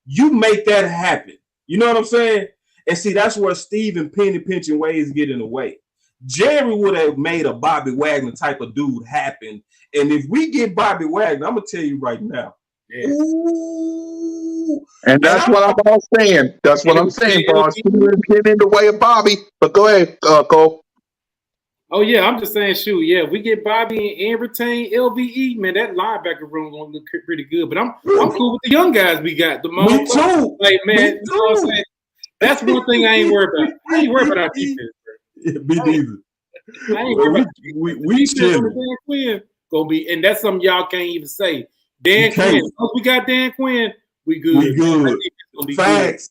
you make that happen. You know what I'm saying? And see, that's where Steven penny pinching ways get in the way. Jerry would have made a Bobby Wagner type of dude happen. And if we get Bobby Wagner, I'm going to tell you right now. Yeah. Ooh. And that's what I'm all saying. That's what I'm saying, bro. Steven's getting in the way of Bobby. But go ahead, Cole. Oh yeah, I'm just saying, shoot, yeah, if we get Bobby and retain LVE, man, that linebacker room gonna look pretty good. But I'm cool with the young guys we got. The Me too. Like, man, Me you know what I'm saying? That's one thing I ain't worried about. I ain't worried about our defense, bro. Yeah, me neither. I ain't worried about we chilling. Dan Quinn gonna be, and that's something y'all can't even say. Dan can't. Quinn, once we got Dan Quinn, we good. We good. Be Facts.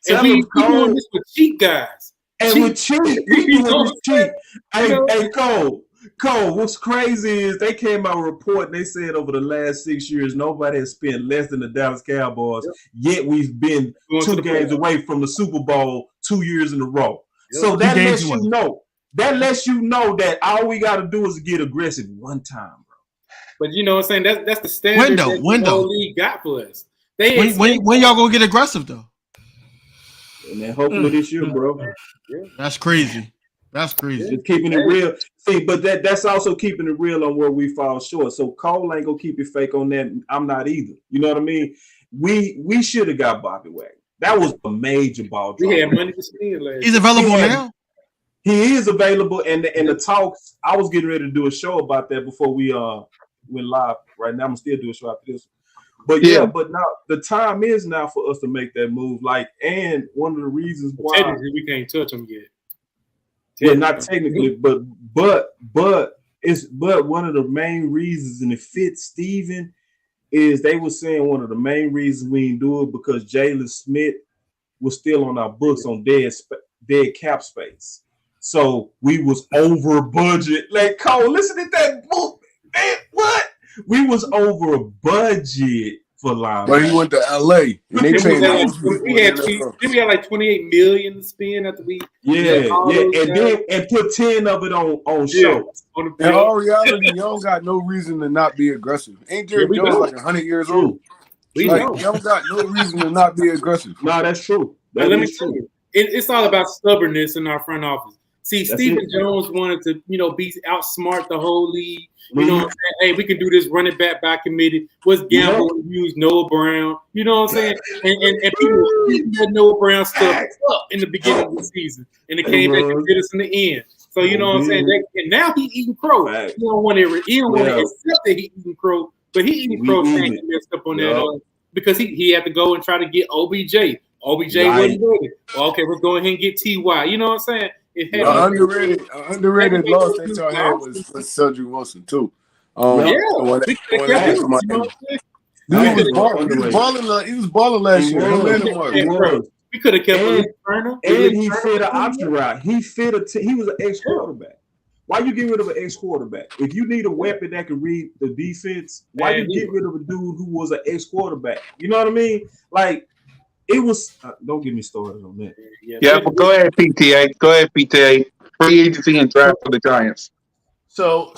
good. And we doing this with cheap guys. And with cheap, we doing this cheap. Hey, Cole, what's crazy is they came out with a report and they said over the last 6 years, nobody has spent less than the Dallas Cowboys, yet we've been 2 games away from the Super Bowl 2 years in a row. So that lets you know. That lets you know that all we got to do is get aggressive one time, bro. But you know what I'm saying? That's the standard that the whole league got for us. When y'all gonna get aggressive though? And then hopefully this year, bro. Yeah. That's crazy. That's crazy. Just keeping it real. See, but that's also keeping it real on where we fall short. So Cole ain't gonna keep it fake on that. I'm not either. You know what I mean? We should have got Bobby Wagner. That was a major ball drop. We had money to spend last. He's available now. He is available, and the talks. I was getting ready to do a show about that before we went live. Right now, I'm gonna still do a show after this. But but now the time is now for us to make that move. Like, and one of the reasons why technically we can't touch him yet. Yeah, not technically, but one of the main reasons, and it fits Steven, is they were saying one of the main reasons we didn't do it because Jalen Smith was still on our books on dead cap space. So we was over budget. Like, Cole, listen to that book. Man, what? We was over a budget for linebacker. But he went to LA and they paid we had like 28 million to spend after we and put 10 of it on show. In all reality, y'all got no reason to not be aggressive. Ain't Jerry Jones like 100 years old? Y'all got no reason to not be aggressive. No, that's true. Let me tell you, it's all about stubbornness in our front office. See, Stephen Jones wanted to, be outsmart the whole league. You know what I'm saying? Hey, we can do this running back by committee. What's Gamble use Noah Brown? You know what I'm saying? And people had Noah Brown stuff up in the beginning of the season. And it came back and did us in the end. So you know what I'm saying? And now he eating crow. He don't want to accept that he eating crow, but he eating crow thing messed up on that because he had to go and try to get OBJ. OBJ wasn't ready. Well, okay, let's go ahead and get TY. You know what I'm saying? Underrated loss that y'all had was Cedric Wilson too. He was balling last year. We could have kept Turner, and he fit an option route. He was an ex-quarterback. Why you get rid of an ex-quarterback? If you need a weapon that can read the defense, why you get rid of a dude who was an ex-quarterback? You know what I mean? Like. It was. Don't get me started on that. Yeah, but go ahead, PTA. Go ahead, PTA. Free agency and draft for the Giants. So,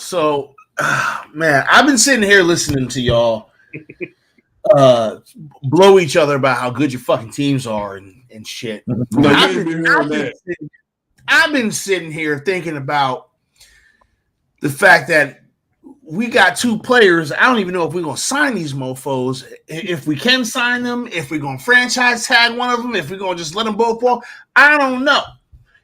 man, I've been sitting here listening to y'all, blow each other about how good your fucking teams are and shit. No, you ain't been hearing that. I've been sitting here thinking about the fact that we got two players. I don't even know if we're going to sign these mofos. If we can sign them, if we're going to franchise tag one of them, if we're going to just let them both walk, I don't know.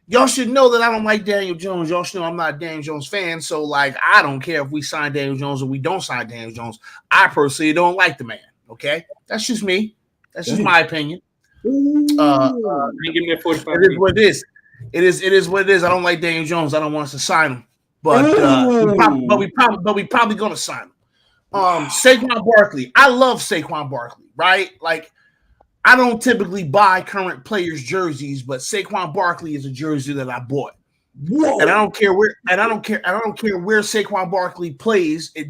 Y'all should know that I don't like Daniel Jones. Y'all should know I'm not a Daniel Jones fan. So, like, I don't care if we sign Daniel Jones or we don't sign Daniel Jones. I personally don't like the man. Okay? That's just me. That's just my opinion. Give me that 45. It is what it is. It is what it is. I don't like Daniel Jones. I don't want us to sign him. But we probably gonna sign him. Saquon Barkley. I love Saquon Barkley, right? Like, I don't typically buy current players' jerseys, but Saquon Barkley is a jersey that I bought. Whoa. And I don't care where Saquon Barkley plays. It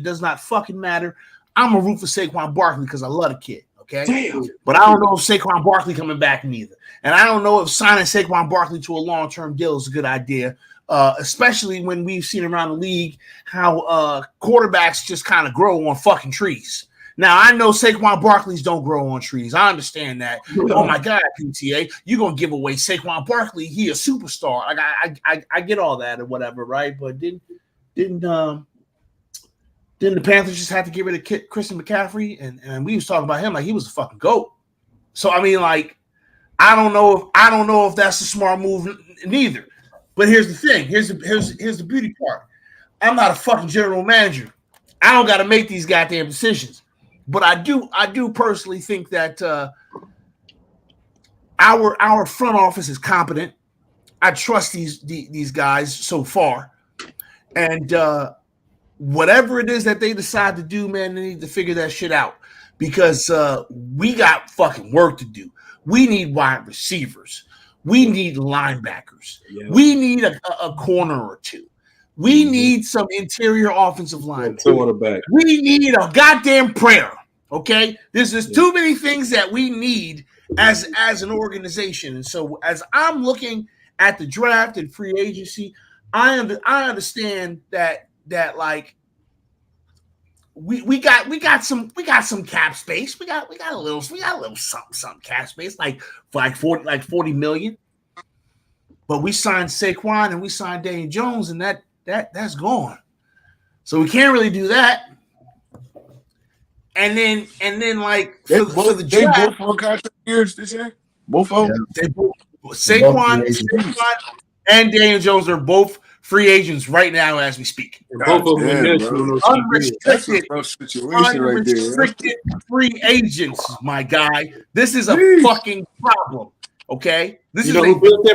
does not fucking matter. I'm a root for Saquon Barkley because I love the kid. Okay. Damn. But I don't know if Saquon Barkley coming back neither. And I don't know if signing Saquon Barkley to a long-term deal is a good idea. Especially when we've seen around the league how quarterbacks just kind of grow on fucking trees. Now, I know Saquon Barkley's don't grow on trees. I understand that. Oh, my God, PTA, you're going to give away Saquon Barkley. He a superstar. I get all that or whatever, right? But didn't the Panthers just have to get rid of Christian McCaffrey? And we was talking about him like he was a fucking GOAT. So, I mean, like, I don't know if that's a smart move neither. But here's the thing. Here's the beauty part. I'm not a fucking general manager. I don't got to make these goddamn decisions. But I do personally think that our front office is competent. I trust these guys so far. And whatever it is that they decide to do, man, they need to figure that shit out. Because we got fucking work to do. We need wide receivers. We need linebackers. Yeah. We need a corner or two. We need some interior offensive line. We need a goddamn prayer. Okay? There's too many things that we need as an organization. And so as I'm looking at the draft and free agency, I understand that like we got some cap space. We got a little something cap space, like 40 million. But we signed Saquon and we signed Daniel Jones, and that's gone. So we can't really do that. And then like for the draft, they both on contract years this year. Both of them. They both Saquon and Daniel Jones are both free agents right now as we speak. Both of them unrestricted free agents, my guy. This is a fucking problem. Okay, this is who built that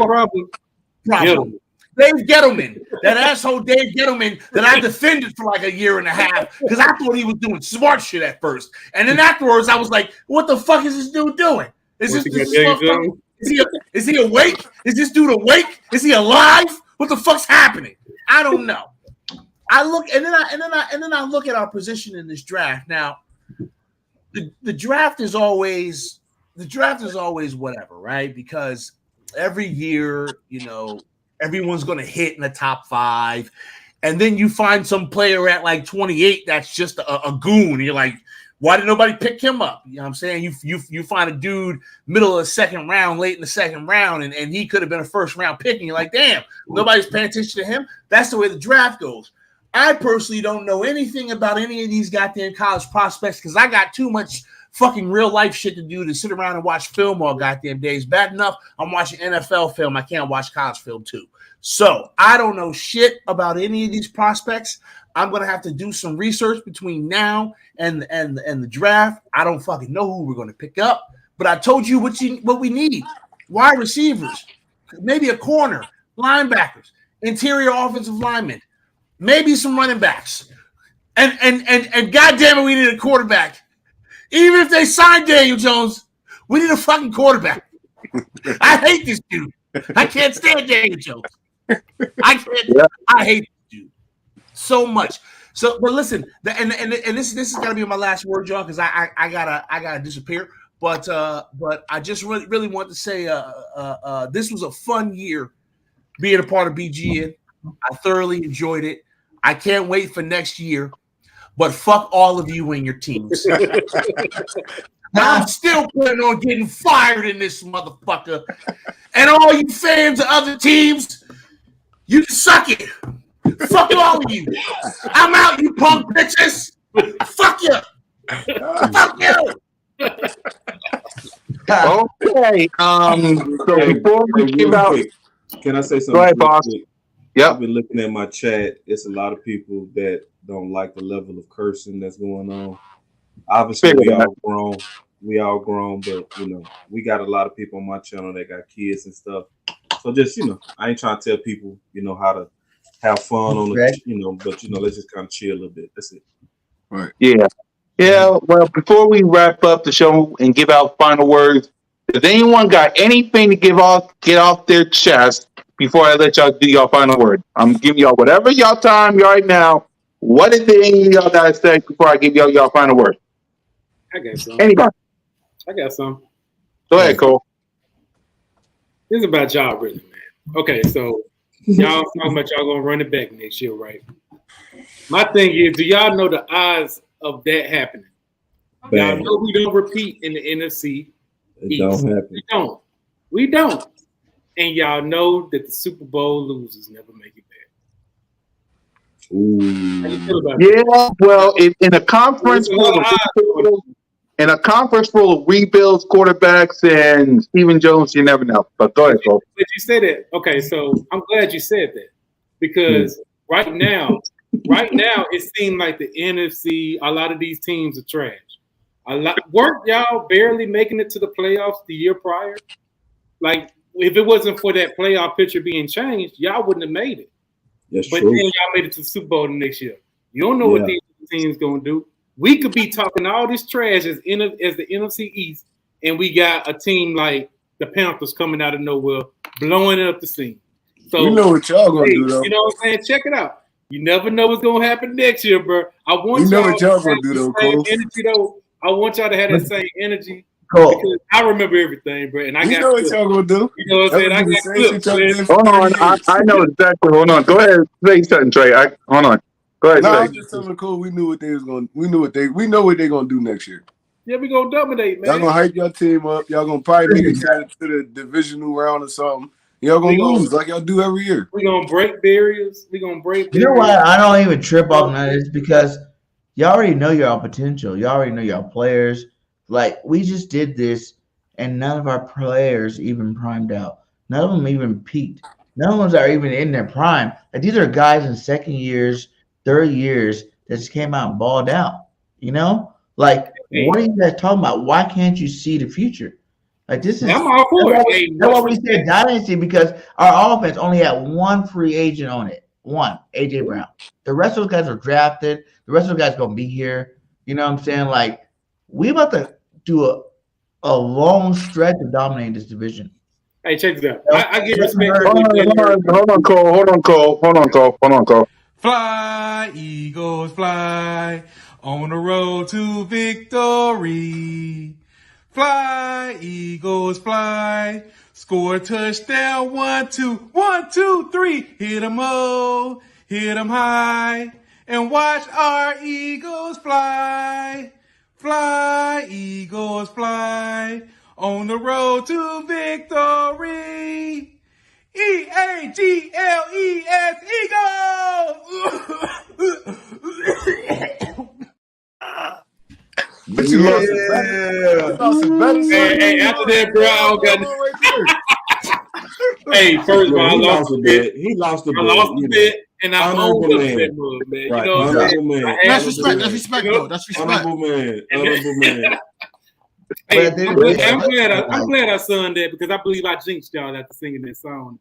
problem. Dave Gettleman, that asshole Dave Gettleman that I defended for like a year and a half because I thought he was doing smart shit at first, and then afterwards I was like, "What the fuck is this dude doing? Is he awake? Is this dude awake? Is he alive? What the fuck's happening? I don't know." I look and then I look at our position in this draft. Now, the draft is always whatever, right? Because every year, everyone's going to hit in the top 5. And then you find some player at like 28 that's just a goon. And you're like, why did nobody pick him up? You know what I'm saying? You find a dude middle of the second round, late in the second round, and he could have been a first round pick. And you're like, damn, nobody's paying attention to him. That's the way the draft goes. I personally don't know anything about any of these goddamn college prospects because I got too much fucking real life shit to do to sit around and watch film all goddamn days. Bad enough, I'm watching NFL film. I can't watch college film too. So I don't know shit about any of these prospects. I'm gonna have to do some research between now and the draft. I don't fucking know who we're gonna pick up, but I told you what we need: wide receivers, maybe a corner, linebackers, interior offensive linemen, maybe some running backs, and goddamn it, we need a quarterback. Even if they sign Daniel Jones, we need a fucking quarterback. I hate this dude. I can't stand Daniel Jones. I hate this dude so much. So, but listen, and this is gonna be my last word, John, because I gotta disappear. But I just really want to say this was a fun year being a part of BGN. I thoroughly enjoyed it. I can't wait for next year. but fuck all of you and your teams. I'm still planning on getting fired in this motherfucker. And all you fans of other teams, you suck it. Fuck all of you. I'm out, you punk bitches. Fuck you. Fuck you. Okay. So Hey, before we real give out, quick, can I say something? go ahead, real boss. quick? Yep. I've been looking at my chat. It's a lot of people that don't like the level of cursing that's going on. Obviously, Figure we that. all grown. We all grown, but we got a lot of people on my channel that got kids and stuff. So just I ain't trying to tell people how to have fun on the but let's just kind of chill a little bit. That's it. Right. Yeah. Yeah. Well, before we wrap up the show and give out final words, does anyone got anything to get off their chest before I let y'all do your final word? I'm giving y'all whatever y'all time right now. What is the any of y'all gotta say before I give y'all final word? I got some. Anybody? I got some. Go ahead, Cole. This is about y'all, really, man. Okay, so y'all talking about y'all gonna run it back next year, right? My thing is, do y'all know the odds of that happening? Bad. Y'all know we don't repeat in the NFC It East. don't happen. We don't. And y'all know that the Super Bowl losers never make it back. How you feel about that? Yeah, well, in a conference There's a lot of full of rebuilds, quarterbacks, and Stephen Jones, you never know. But go ahead, Cole. But you said that. Okay, so I'm glad you said that because right now it seems like the NFC, a lot of these teams are trash. Weren't y'all barely making it to the playoffs the year prior? Like, if it wasn't for that playoff picture being changed, y'all wouldn't have made it. That's But true. then y'all made it to the Super Bowl the next year. You don't know what these teams gonna do. We could be talking all this trash as the NFC East, and we got a team like the Panthers coming out of nowhere, blowing up the scene. So We know what y'all gonna do, though. You know what I'm saying? Check it out. You never know what's gonna happen next year, bro. I want We know y'all what y'all to gonna have do, the though, same Cole. energy, though. I want y'all to have that same energy. Cole. Because I remember everything, bro. And I We got know what clips. y'all gonna do. You know what I'm saying? I Y'all gonna do got the same shit clips, y'all man. did for Hold 30 on, years. I know exactly. Hold on, go ahead, say something, Trey. Hold on, go ahead, No, say. I'm just telling Cole we knew what they was going. We know what they gonna do next year. Yeah, we gonna dominate, man. Y'all gonna hype your team up. Y'all gonna probably make it to the divisional round or something. Y'all gonna lose like y'all do every year. We gonna break barriers. We gonna break You know barriers. why I don't even trip off on that is because y'all already know your potential. Y'all already know your players. Like, we just did this, and none of our players even primed out. None of them even peaked. None of them are even in their prime. Like, these are guys in second years, third years that just came out and balled out. You know? Like, what are you guys talking about? Why can't you see the future? Like, this is I'm all for it. Hey, that's why we said dynasty, because our offense only had one free agent on it. One, AJ Brown. The rest of those guys are drafted. The rest of those guys gonna be here. You know what I'm saying? Like, we about to do a long stretch of dominating this division. Hey, check this out. I give respect to Hold on, Cole. Fly, Eagles, fly on the road to victory. Fly, Eagles, fly. Score a touchdown, 1, 2, 1, 2, 3. Hit 'em low, hit 'em high, and watch our Eagles fly. Fly, Eagles, fly on the road to victory. EAGLES Eagles! But you lost it better. You lost it better. Hey, after that, bro, I don't got right there. Hey, first of all, I lost a bit. He lost a bit. I lost a bit, and I owned up to that move, man. Right. You know what I'm saying? Honorable man. That's respect. That's respect, though. That's respect. Honorable man. Honorable man. Hey, But I'm glad I sung that because I believe I jinxed y'all after singing that song.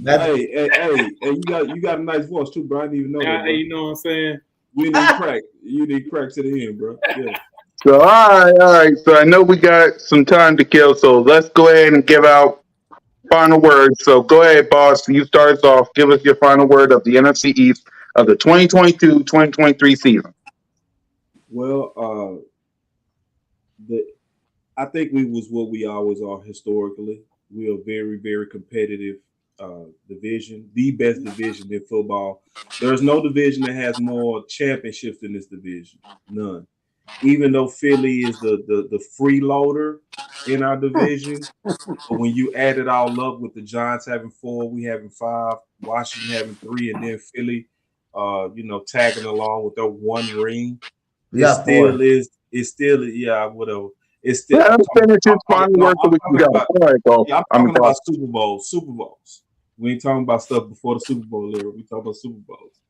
Hey, you got a nice voice too, bro. I didn't even know that, bro. You know what I'm saying? You need crack. You need crack to the end, bro. Yeah. So all right. So I know we got some time to kill, so let's go ahead and give out final words. So go ahead, boss. You start us off. Give us your final word of the NFC East of the 2022-2023 season. Well, I think we was what we always are historically. We are very, very competitive division, the best division in football. There's no division that has more championships than this division. None. Even though Philly is the freeloader in our division, but when you add it all up with the Giants having 4, we having 5, Washington having 3, and then Philly, tagging along with their 1 ring, We got 4. It's still, yeah, whatever. It's still. Let him finish his final word so we can go. All right, bro. Yeah, I'm talking about Super Bowls. We ain't talking about stuff before the Super Bowl era. We talking about Super Bowls.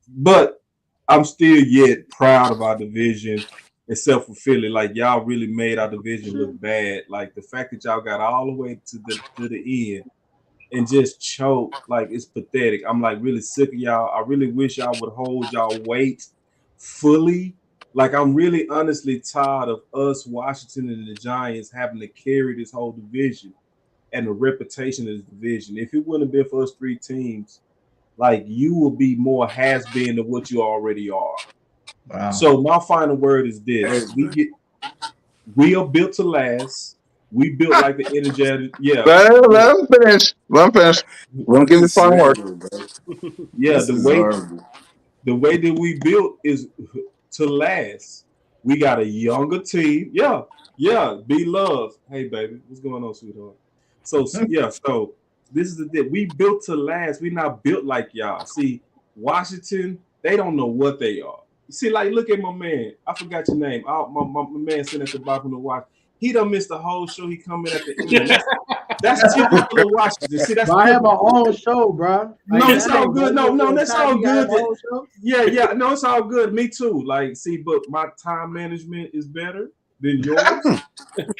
But I'm still yet proud of our division, except for Philly. Like, y'all really made our division look bad. Like, the fact that y'all got all the way to the end and just choke, like, it's pathetic. I'm like really sick of y'all. I really wish y'all would hold y'all weight fully. Like, I'm really honestly tired of us, Washington and the Giants, having to carry this whole division and the reputation of this division. If it wouldn't have been for us 3 teams, like, you would be more has-been than what you already are. Wow. So my final word is this: we are built to last. We built like the energetic. Yeah. Let him finish. Let him finish. We're gonna give his final word. Yeah. The way that we built is to last. We got a younger team. Yeah. Be loved. Hey, baby, what's going on, sweetheart? So yeah. So this is the thing. We built to last. We not built like y'all. See, Washington, they don't know what they are. See, like, look at my man. I forgot your name. My man sitting at the bottom of the watch. He done missed the whole show. He come in at the end. That's typical of Washington. See, that's. I have my own show, bro. No, it's all good. No, that's all good. Yeah. No, it's all good. Me too. Like, see, but my time management is better than yours.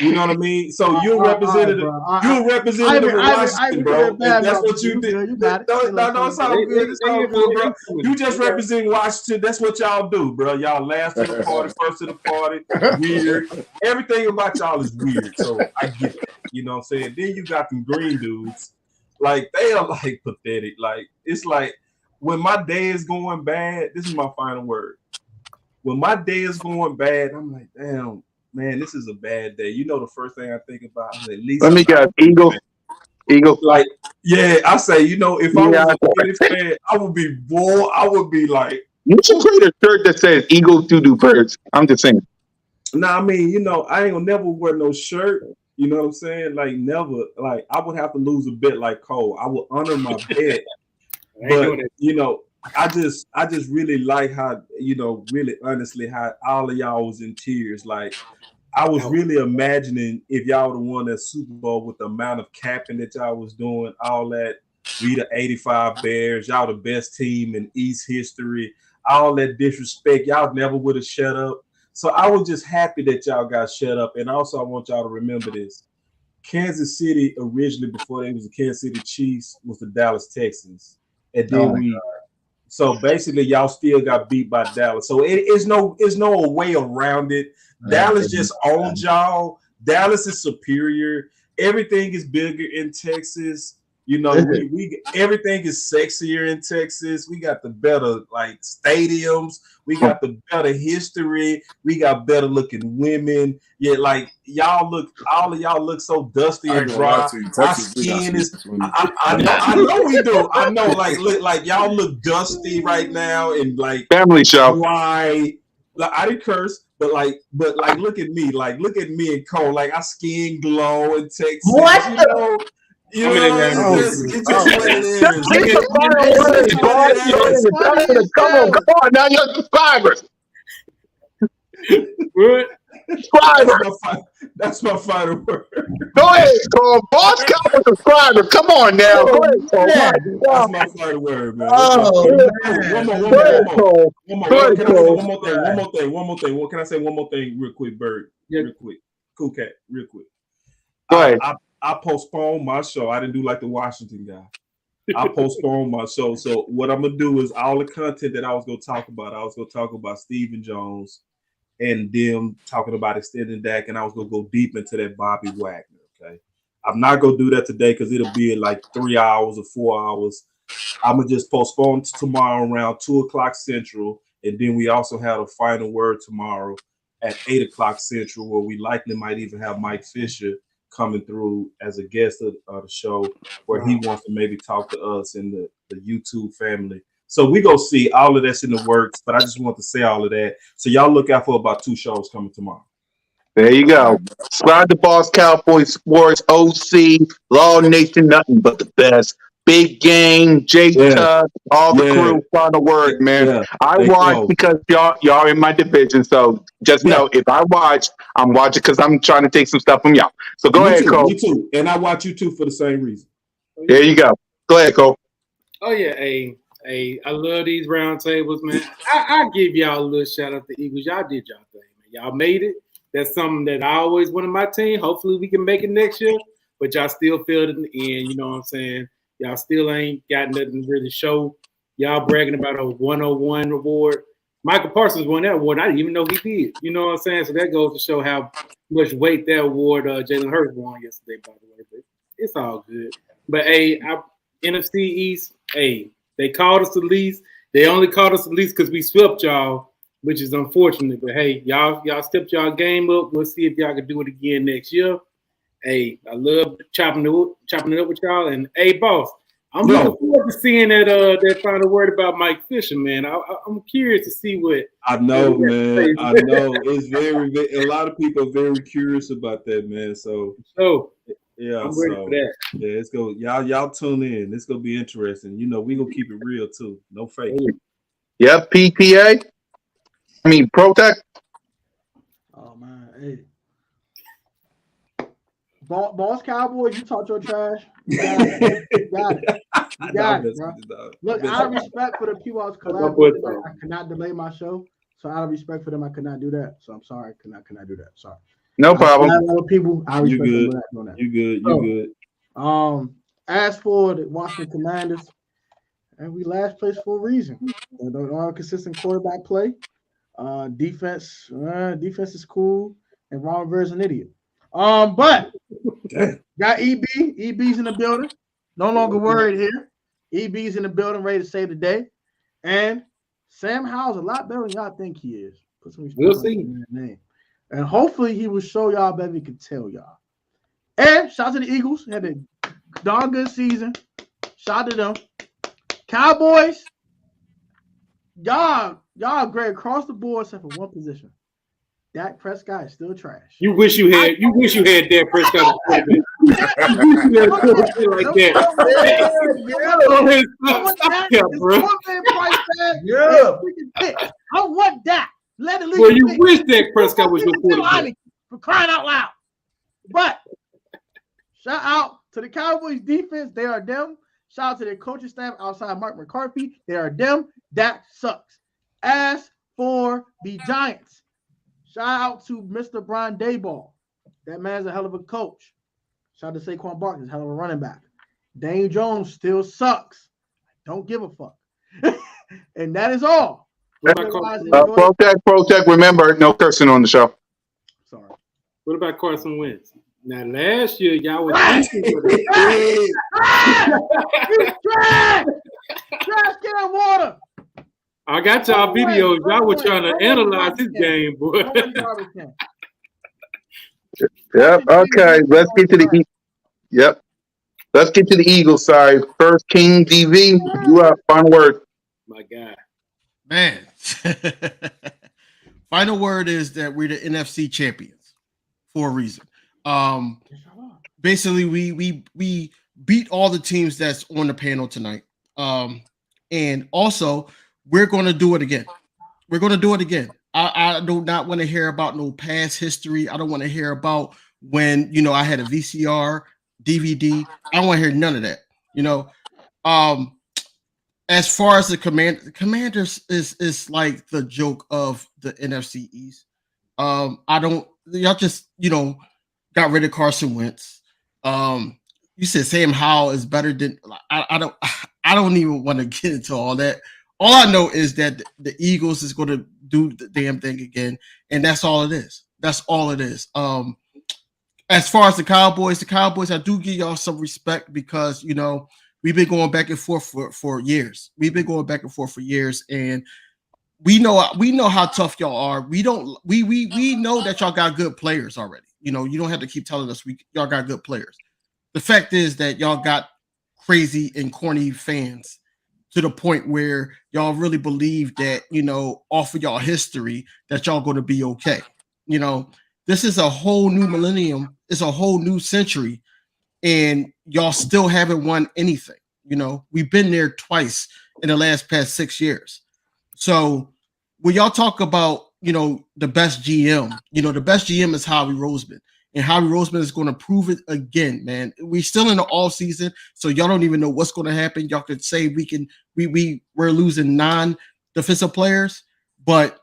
You know what I mean? So you're representative. You're representative of Washington, bro. And that's what you did. You got it. No, it's all good. It's all good, bro. You just represent Washington. That's what y'all do, bro. Y'all last to the party, first to the party. Weird. Everything about y'all is weird. So I get that. You know what I'm saying? Then you got them green dudes. Like, they are like pathetic. Like, it's like when my day is going bad, this is my final word. When my day is going bad, I'm like, damn. Man, this is a bad day. You know, the first thing I think about is at least. Let me guess, Eagle. Like, yeah, I say, if I was a Philly fan, I would be bored. I would be like, you should create a shirt that says "Eagles do birds." I'm just saying. Nah, I mean, I ain't gonna never wear no shirt. You know what I'm saying? Like, never. Like, I would have to lose a bet like Cole. I would honor my bet, but I just really like how, really honestly, how all of y'all was in tears. Like, I was really imagining if y'all would have won that Super Bowl with the amount of capping that y'all was doing, all that. We the 85 Bears, y'all the best team in East history, all that disrespect. Y'all never would have shut up. So I was just happy that y'all got shut up. And also I want y'all to remember this. Kansas City originally, before they was the Kansas City Chiefs, was the Dallas Texans. And then so basically y'all still got beat by Dallas. So it's no way around it. Dallas just owns y'all. Dallas is superior. Everything is bigger in Texas. We everything is sexier in Texas. We got the better stadiums. We got the better history. We got better looking women. Yeah, like all of y'all look so dusty and dry. Our skin is. I know we do. I know, like y'all look dusty right now and family show. Dry. Like, I didn't curse. But look at me, and Cole, like our skin glow in Texas. What? Come on, now you're subscribers. That's my final word. Go ahead, Cole. Boss Cowboy subscribers. Come on now. Go ahead, Cole. That's my final word, man. One more thing. Can I say one more thing real quick, Bird? Yeah. Real quick. Cool cat, real quick. Go ahead. I postponed my show. I didn't do like the Washington guy. I postponed my show. So what I'm gonna do is all the content that I was gonna talk about Stephen Jones and them talking about extending Dak, and I was gonna go deep into that Bobby Wagner. Okay, I'm not gonna do that today because it'll be in like 3 hours or 4 hours. I'm gonna just postpone to tomorrow around 2:00 Central, and then we also have a final word tomorrow at 8:00 Central, where we likely might even have Mike Fisher coming through as a guest of the show, where he wants to maybe talk to us and the YouTube family. So we go see all of that's in the works, but I just want to say all of that. So y'all look out for about 2 shows coming tomorrow. There you go. Subscribe to Boss Cowboy Sports, OC, Law Nation, nothing but the best. Big Game, J Tug, all the crew. Final word, man. Yeah. I watch because y'all in my division. So just know if I watch, I'm watching because I'm trying to take some stuff from y'all. So go ahead, Cole. Me too. And I watch you too for the same reason. There you go. Go ahead, Cole. Oh yeah, hey, I love these roundtables, man. I give y'all a little shout out to Eagles. Y'all did y'all thing, man. Y'all made it. That's something that I always wanted my team. Hopefully we can make it next year, but y'all still failed in the end. You know what I'm saying? Y'all still ain't got nothing to really show. Y'all bragging about a 101 award. Michael Parsons won that award. I didn't even know he did. You know what I'm saying? So that goes to show how much weight that award Jalen Hurts won yesterday, by the way. But it's all good. But hey, NFC East, hey, they called us the least. They only called us the least because we swept y'all, which is unfortunate. But hey, y'all stepped y'all game up. We'll see if y'all can do it again next year. Hey, I love chopping it up with y'all. And hey, boss, I'm looking forward to seeing that final word about Mike Fisher, man. I'm curious to see what. I know, man. I know it's a lot of people are very curious about that, man. So yeah, I'm ready for that. Yeah, it's go. Y'all tune in. It's gonna be interesting. You know, we gonna keep it real too. No fake. Yep, PPA. I mean, Protect. Oh man, hey. Boss Cowboys, you talk your trash. You got it, bro. Look, out of respect for the people I was collaborating with, I cannot delay my show. So out of respect for them, I could not do that. So I'm sorry, I cannot do that. Sorry. No problem. People, I respect you good. them for that. You good. You good. As for the Washington Commanders, and we last place for a reason. They don't have consistent quarterback play. Defense is cool, and Ron Rivera's an idiot. But got EB. EB's in the building. No longer worried here. EB's in the building, ready to save the day. And Sam Howell's a lot better than y'all think he is. Put some respect we'll see. On that name. And hopefully he will show y'all better than he can tell y'all. And shout out to the Eagles. Had a darn good season. Shout out to them. Cowboys. Y'all great across the board except for one position. Dak Prescott is still trash. You wish you had Dak Prescott. Like that. I want that. Let it leave. Well, you wish Dak Prescott was your quarterback. For crying out loud. But shout out to the Cowboys defense. They are them. Shout out to their coaching staff outside Mark McCarthy. They are them. Dak sucks. As for the Giants, shout out to Mr. Brian Daboll. That man's a hell of a coach. Shout out to Saquon Barkley, he's a hell of a running back. Daniel Jones still sucks. Don't give a fuck. And that is all. Protect. Remember, no cursing on the show. Sorry. What about Carson Wentz? Now, last year, y'all was trash can water. I got y'all videos. Y'all were trying to analyze this game, boy. Yep. Okay. Let's get to the Let's get to the Eagles side. First, King DV. You up? Final word. My God. Man. Final word is that we're the NFC champions for a reason. Basically, we beat all the teams that's on the panel tonight. And also, we're going to do it again. We're going to do it again. I do not want to hear about no past history. I don't want to hear about when, I had a VCR, DVD. I don't want to hear none of that. As far as the Commanders is like the joke of the NFC East. Y'all just, got rid of Carson Wentz. You said Sam Howell is better than I don't even want to get into all that. All I know is that the Eagles is going to do the damn thing again, and that's all it is. That's all it is. As far as the Cowboys, I do give y'all some respect because we've been going back and forth for years. We've been going back and forth for years, and we know how tough y'all are. We know that y'all got good players already. You know, you don't have to keep telling us y'all got good players. The fact is that y'all got crazy and corny fans to the point where y'all really believe that, you know, off of y'all history that y'all going to be okay. You know, this is a whole new millennium. It's a whole new century, and y'all still haven't won anything. You know, we've been there twice in the past 6 years. So when y'all talk about, you know, the best GM, you know, the best GM is Howie Roseman. And Howie Roseman is going to prove it again, man. We're still in the off season, so y'all don't even know what's going to happen. Y'all could say we're losing non-defensive players, but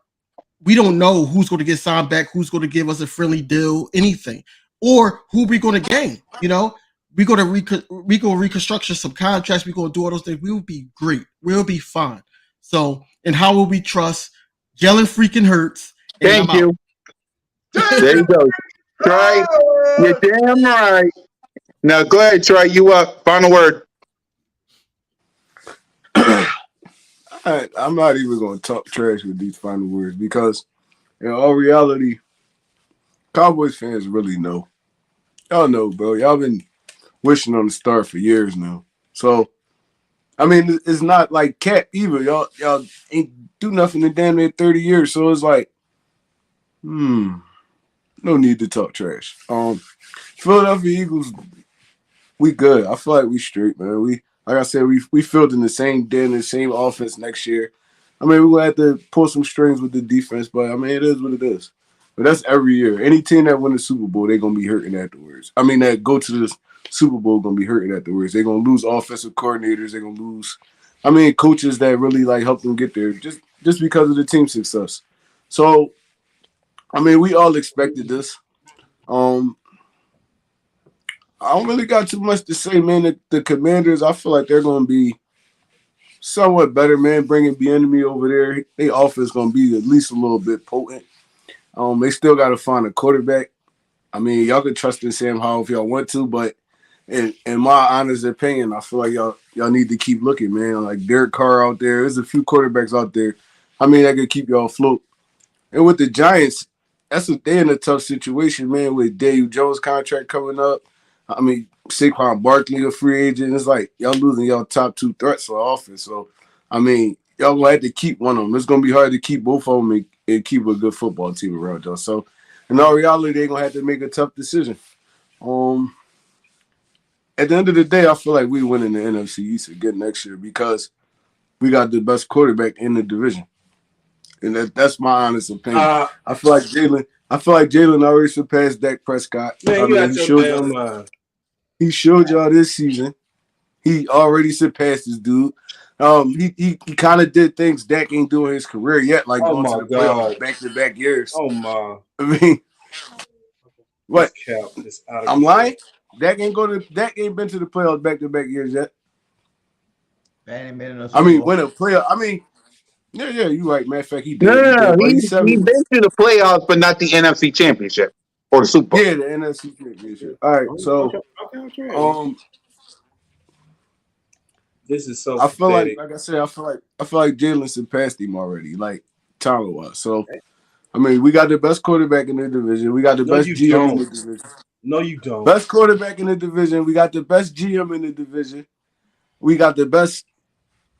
we don't know who's going to get signed back, who's going to give us a friendly deal, anything, or who we're going to gain. You know, we're going to reconstruct some contracts. We're going to do all those things. We will be great. We'll be fine. So, and how will we trust Jalen freaking Hurts? Thank you. There you go. Trey, you're damn right. Now go ahead, Trey. You up. Final word. I'm not even going to talk trash with these final words because, in all reality, Cowboys fans really know. Y'all know, bro. Y'all been wishing on the star for years now. So, I mean, it's not like Cap either. Y'all ain't do nothing in damn near 30 years. So it's like, no need to talk trash. Philadelphia Eagles, we good. I feel like we straight, man. Like I said, we filled in the same same offense next year. I mean, we're gonna have to pull some strings with the defense, but I mean, it is what it is. But that's every year. Any team that win the Super Bowl, they're gonna be hurting afterwards. I mean, that go to the Super Bowl gonna be hurting afterwards. They're gonna lose offensive coordinators. They're gonna lose, I mean, coaches that really like help them get there just because of the team success. So, I mean, we all expected this. I don't really got too much to say, man. The Commanders, I feel like they're going to be somewhat better, man. Bringing Bieniemy over there, their offense going to be at least a little bit potent. They still got to find a quarterback. I mean, y'all can trust in Sam Howell if y'all want to, but in my honest opinion, I feel like y'all need to keep looking, man. Like Derek Carr out there, there's a few quarterbacks out there. I mean, that could keep y'all afloat. And with the Giants, they're in a tough situation, man. With Dave Jones' contract coming up. I mean, Saquon Barkley, a free agent. It's like y'all losing y'all top two threats for offense. So, I mean, y'all going to have to keep one of them. It's going to be hard to keep both of them and keep a good football team around y'all. So, in all reality, they're going to have to make a tough decision. At the end of the day, I feel like we win in the NFC East again next year because we got the best quarterback in the division. And that's my honest opinion. I feel like Jalen already surpassed Dak Prescott. Man, you got your damn mind. He showed y'all this season. He already surpassed this dude. He kind of did things Dak ain't doing his career yet, like going to the playoffs back-to-back years. Oh my! I mean, what? I'm lying. Dak ain't been to the playoffs back-to-back years yet. I mean, when a player. I mean. Yeah, you're right. Matter of fact, he did. No. He's been to the playoffs, but not the NFC Championship or the Super Bowl. Yeah, the NFC Championship. All right, so this is so. I feel like I said, I feel like Jalen surpassed him already, like talent wise. So, I mean, we got the best quarterback in the division. We got the best GM in the division. No, you don't. Best quarterback in the division. We got the best GM in the division. We got the best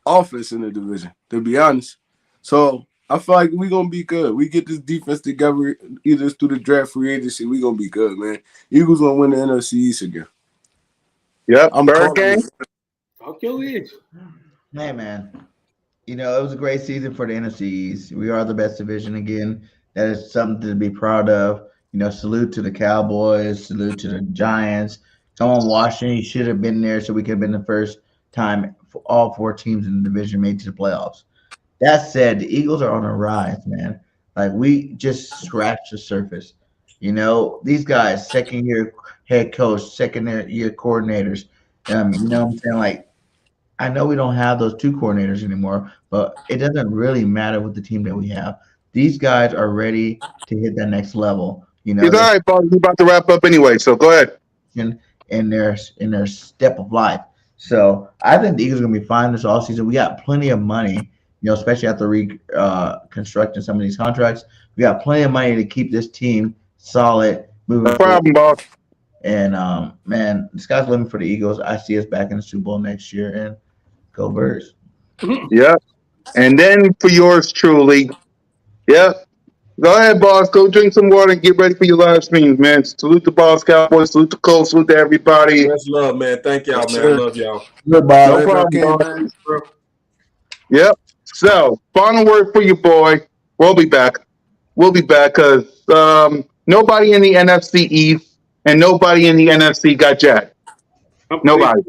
offense in the division. To be honest. So I feel like we're going to be good. We get this defense together either through the draft free agency. We're going to be good, man. Eagles going to win the NFC East again. Yep. I'm third game. I'll kill you. Hey, man. You know, it was a great season for the NFC East. We are the best division again. That is something to be proud of. You know, salute to the Cowboys. Salute to the Giants. Come on, Washington. You should have been there so we could have been the first time for all four teams in the division made to the playoffs. That said, the Eagles are on a rise, man. Like, we just scratched the surface. You know, these guys, second-year head coach, second-year coordinators, you know what I'm saying? Like, I know we don't have those two coordinators anymore, but it doesn't really matter with the team that we have. These guys are ready to hit that next level. You know, it's all right, Paul. We're about to wrap up anyway, so go ahead. In their step of life. So I think the Eagles are going to be fine this offseason. We got plenty of money. You know, especially after reconstructing some of these contracts, we got plenty of money to keep this team solid moving No problem, forward. boss. And man, the sky's the limit for the Eagles. I see us back in the Super Bowl next year, and go Birds. Yep. And then for yours truly, yep. Go ahead, boss. Go drink some water and get ready for your live streams, man. Salute the boss, Cowboys. Salute the Colts. Salute to everybody. Much love, man. Thank y'all, Yes, man. I sir. love y'all. Goodbye. No Glad y'all problem, came, boss. man. Yep. So, final word for your boy. We'll be back. We'll be back because nobody in the NFC East and nobody in the NFC got jacked. Nobody.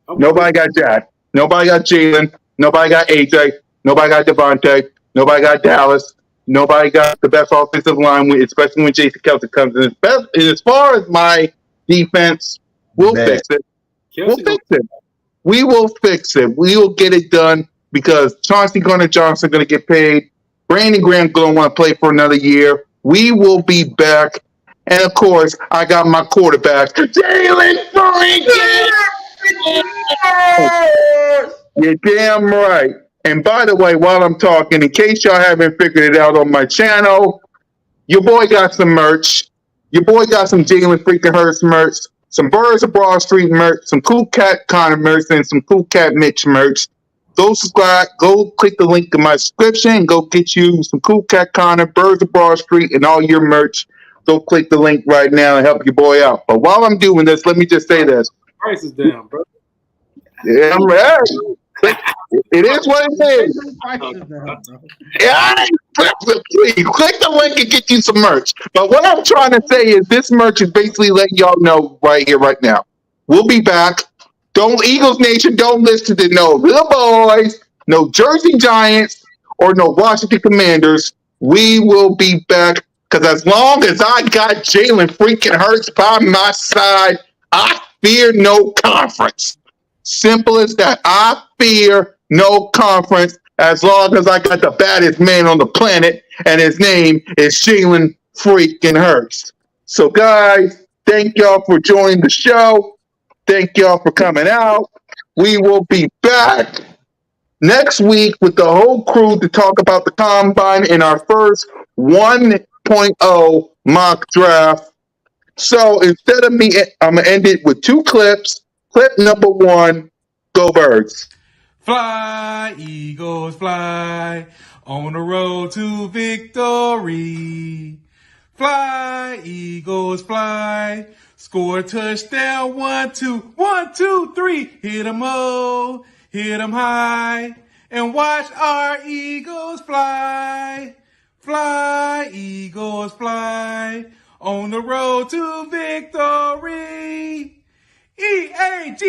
Nobody got jacked. Nobody got Jalen. Nobody got AJ. Nobody got Devontae. Nobody got Dallas. Nobody got the best offensive line, especially when Jason Kelsey comes in. And as far as my defense, we'll fix it. We'll fix it. We will fix it. We will get it done because Chauncey Gardner-Johnson going to get paid. Brandon Graham going to want to play for another year. We will be back. And of course, I got my quarterback, Jalen Franklin. You're damn right. And by the way, while I'm talking, in case y'all haven't figured it out on my channel, your boy got some merch. Your boy got some Jalen freaking Hurts merch, some Birds of Broad Street merch, some Cool Cat Connor merch, and some Cool Cat Mitch merch. Go subscribe. Go click the link in my description and go get you some Cool Cat Connor, Birds of Broad Street, and all your merch. Go click the link right now and help your boy out. But while I'm doing this, let me just say this. Price is down, bro. Yeah, I'm right. It is what it is. Yeah, please click the link and get you some merch. But what I'm trying to say is this merch is basically letting y'all know right here, right now. We'll be back. Don't Eagles Nation, don't listen to no little boys, no Jersey Giants, or no Washington Commanders. We will be back because as long as I got Jalen freaking Hurts by my side, I fear no conference. Simple as that. I fear no conference as long as I got the baddest man on the planet, and his name is Jalen freaking Hurts. So, guys, thank y'all for joining the show. Thank y'all for coming out. We will be back next week with the whole crew to talk about the combine in our first 1.0 mock draft. So instead of me, I'm going to end it with two clips. Clip number one, go Birds. Fly, Eagles, fly, on the road to victory. Fly, Eagles, fly, score a touchdown, 1, 2, 1, 2, 3, hit 'em low, hit 'em high, and watch our Eagles fly. Fly, Eagles, fly, on the road to victory. EAGLES